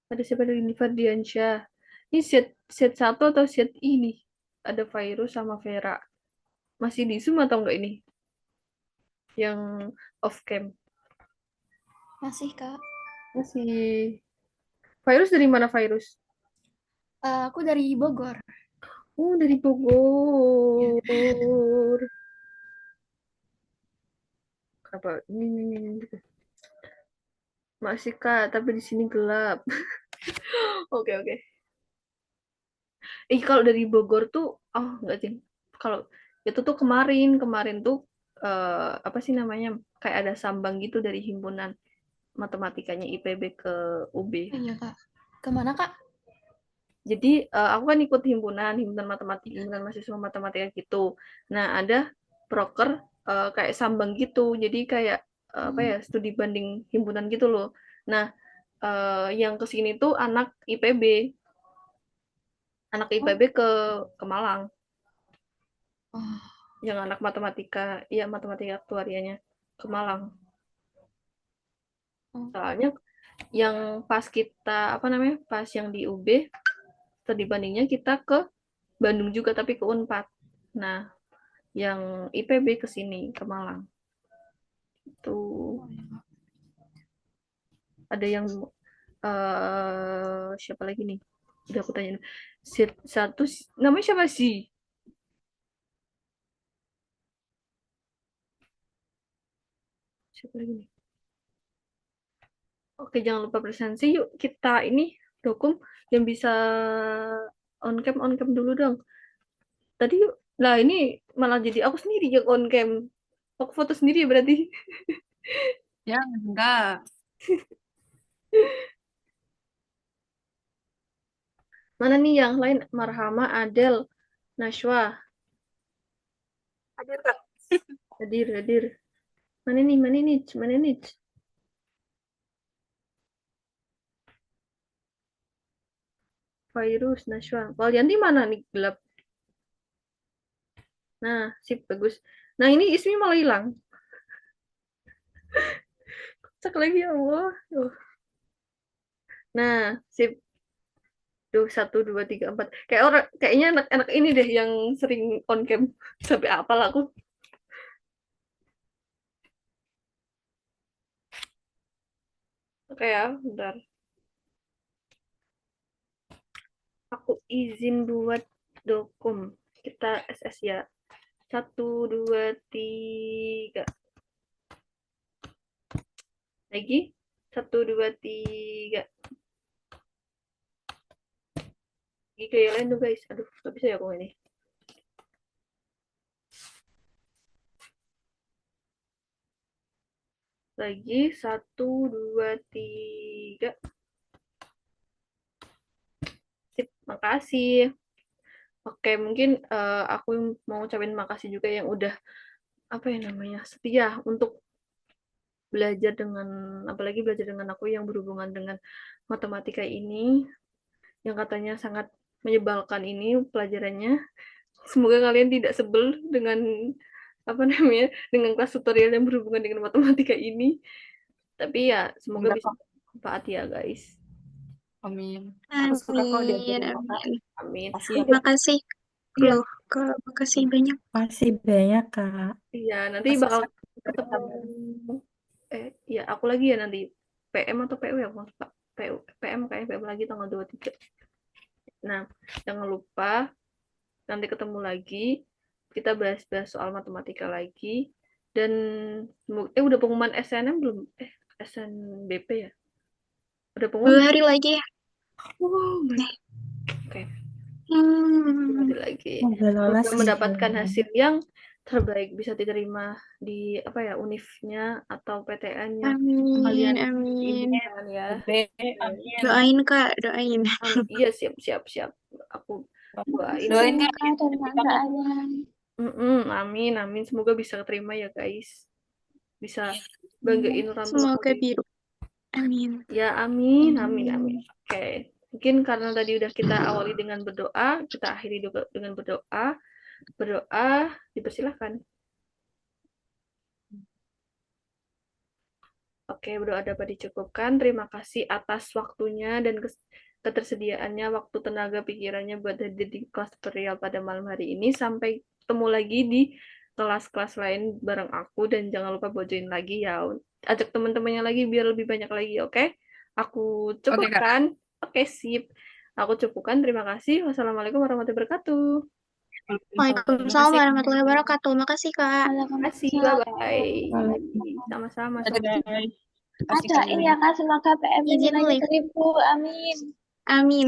ada siapa lagi nih, Ferdiansyah. Ini set 1 atau set ini? Ada Virus sama Vera. Masih di Zoom atau enggak ini? Yang off cam. Masih, Kak. Masih. Virus dari mana Virus? Aku dari Bogor. Oh, dari Bogor. Apa? Ini. Masih Kak, tapi di sini gelap. Oke, oke. Kalau dari Bogor tuh, oh enggak sih. Kalau itu tuh kemarin tuh apa sih namanya? Kayak ada sambang gitu dari himpunan matematikanya IPB ke UB. Oh iya, Kak. Kemana, Kak? Jadi aku kan ikut himpunan mahasiswa matematika gitu. Nah, ada proker kayak sambang gitu. Jadi kayak apa ya, studi banding himpunan gitu loh. Nah, yang kesini tuh anak IPB ke Malang. Oh, Yang anak matematika aktuarianya ke Malang. Soalnya yang pas kita pas yang di UB studi bandingnya kita ke Bandung juga tapi ke Unpad. Nah, yang IPB ke sini ke Malang. Itu ada yang siapa lagi nih? Udah aku tanya. Satu namanya siapa sih? Siapa lagi nih? Oke, jangan lupa presensi. Yuk kita ini dokum yang bisa on cam dulu dong. Tadi lah ini malah jadi aku sendiri yang on cam. Aku foto sendiri berarti. Ya, enggak. Mana nih yang lain? Marhama, Adel, Nashwa. Hadir Kak. Hadir. Mana nih? Virus, Nashwa. Kalian di mana nih gelap? Nah, sip bagus. Nah, ini Ismi malah hilang. Cek lagi ya Allah. Nah, sip. 1, 2, 3, 4. Kayaknya anak-anak ini deh yang sering on cam. Sampai apal aku. Oke ya, bentar. Aku izin buat dokum. Kita SS ya. 1, 2, 3. Lagi. 1, 2, 3. Lagi kayak lain tuh guys. Aduh, gak bisa ya kok ini. Lagi. 1, 2, 3. Sip, makasih. Oke, mungkin aku mau ucapin makasih juga yang udah setia untuk belajar dengan, apalagi belajar dengan aku yang berhubungan dengan matematika ini, yang katanya sangat menyebalkan ini pelajarannya. Semoga kalian tidak sebel dengan dengan kelas tutorial yang berhubungan dengan matematika ini. Tapi ya semoga Enggak bisa kok. bermanfaat ya guys. Amin. Aku suka kok diajarin kakak. Amin. Kasih ya. Makasih Iya. loh, Kak. Makasih banyak. Makasih banyak, Kak. Iya, nanti Kasih bakal saran. ketemu. Ya aku lagi ya nanti PM atau PU ya, Mas Pak. PM kayak PM lagi tanggal 23. Nah, jangan lupa nanti ketemu lagi, kita bahas-bahas soal matematika lagi. Dan udah pengumuman SNM belum? SNBP ya? Udah 2 pengumuman? hari lagi ya. Wow, oke. Hmm. Lagi. Semoga lolos Semoga mendapatkan hasil yang terbaik, bisa diterima di univnya atau PTN-nya Amin, kalian amin. inginkan ya. Amin. Doain Kak, doain. Amin. Iya, siap. Aku doain. Doain Semoga Kak. dan doanya. Amin. Semoga bisa terima ya guys. Bisa banggain orang tua Semoga kalian. biru. Amin. Ya, amin. Oke. Mungkin karena tadi udah kita awali dengan berdoa, kita akhiri juga dengan berdoa. Berdoa, dipersilahkan. Oke, berdoa dapat dicukupkan. Terima kasih atas waktunya dan ketersediaannya, waktu, tenaga, pikirannya buat hadir di kelas tutorial pada malam hari ini. Sampai ketemu lagi di kelas-kelas lain bareng aku, dan jangan lupa buat join lagi ya. Ajak teman-temannya lagi biar lebih banyak lagi, oke? Aku cukupkan. Oke, sip. Aku cukupkan. Terima kasih. Wassalamualaikum warahmatullahi wabarakatuh. Waalaikumsalam warahmatullahi wabarakatuh. Makasih Kak. Terima kasih. Bye-bye. Sama-sama. Guys. Ada, iya Kak, semoga PM-nya Izin nilainya live. 1000. Amin. Amin.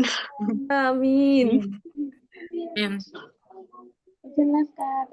Amin. Amin. Izin live, Kak.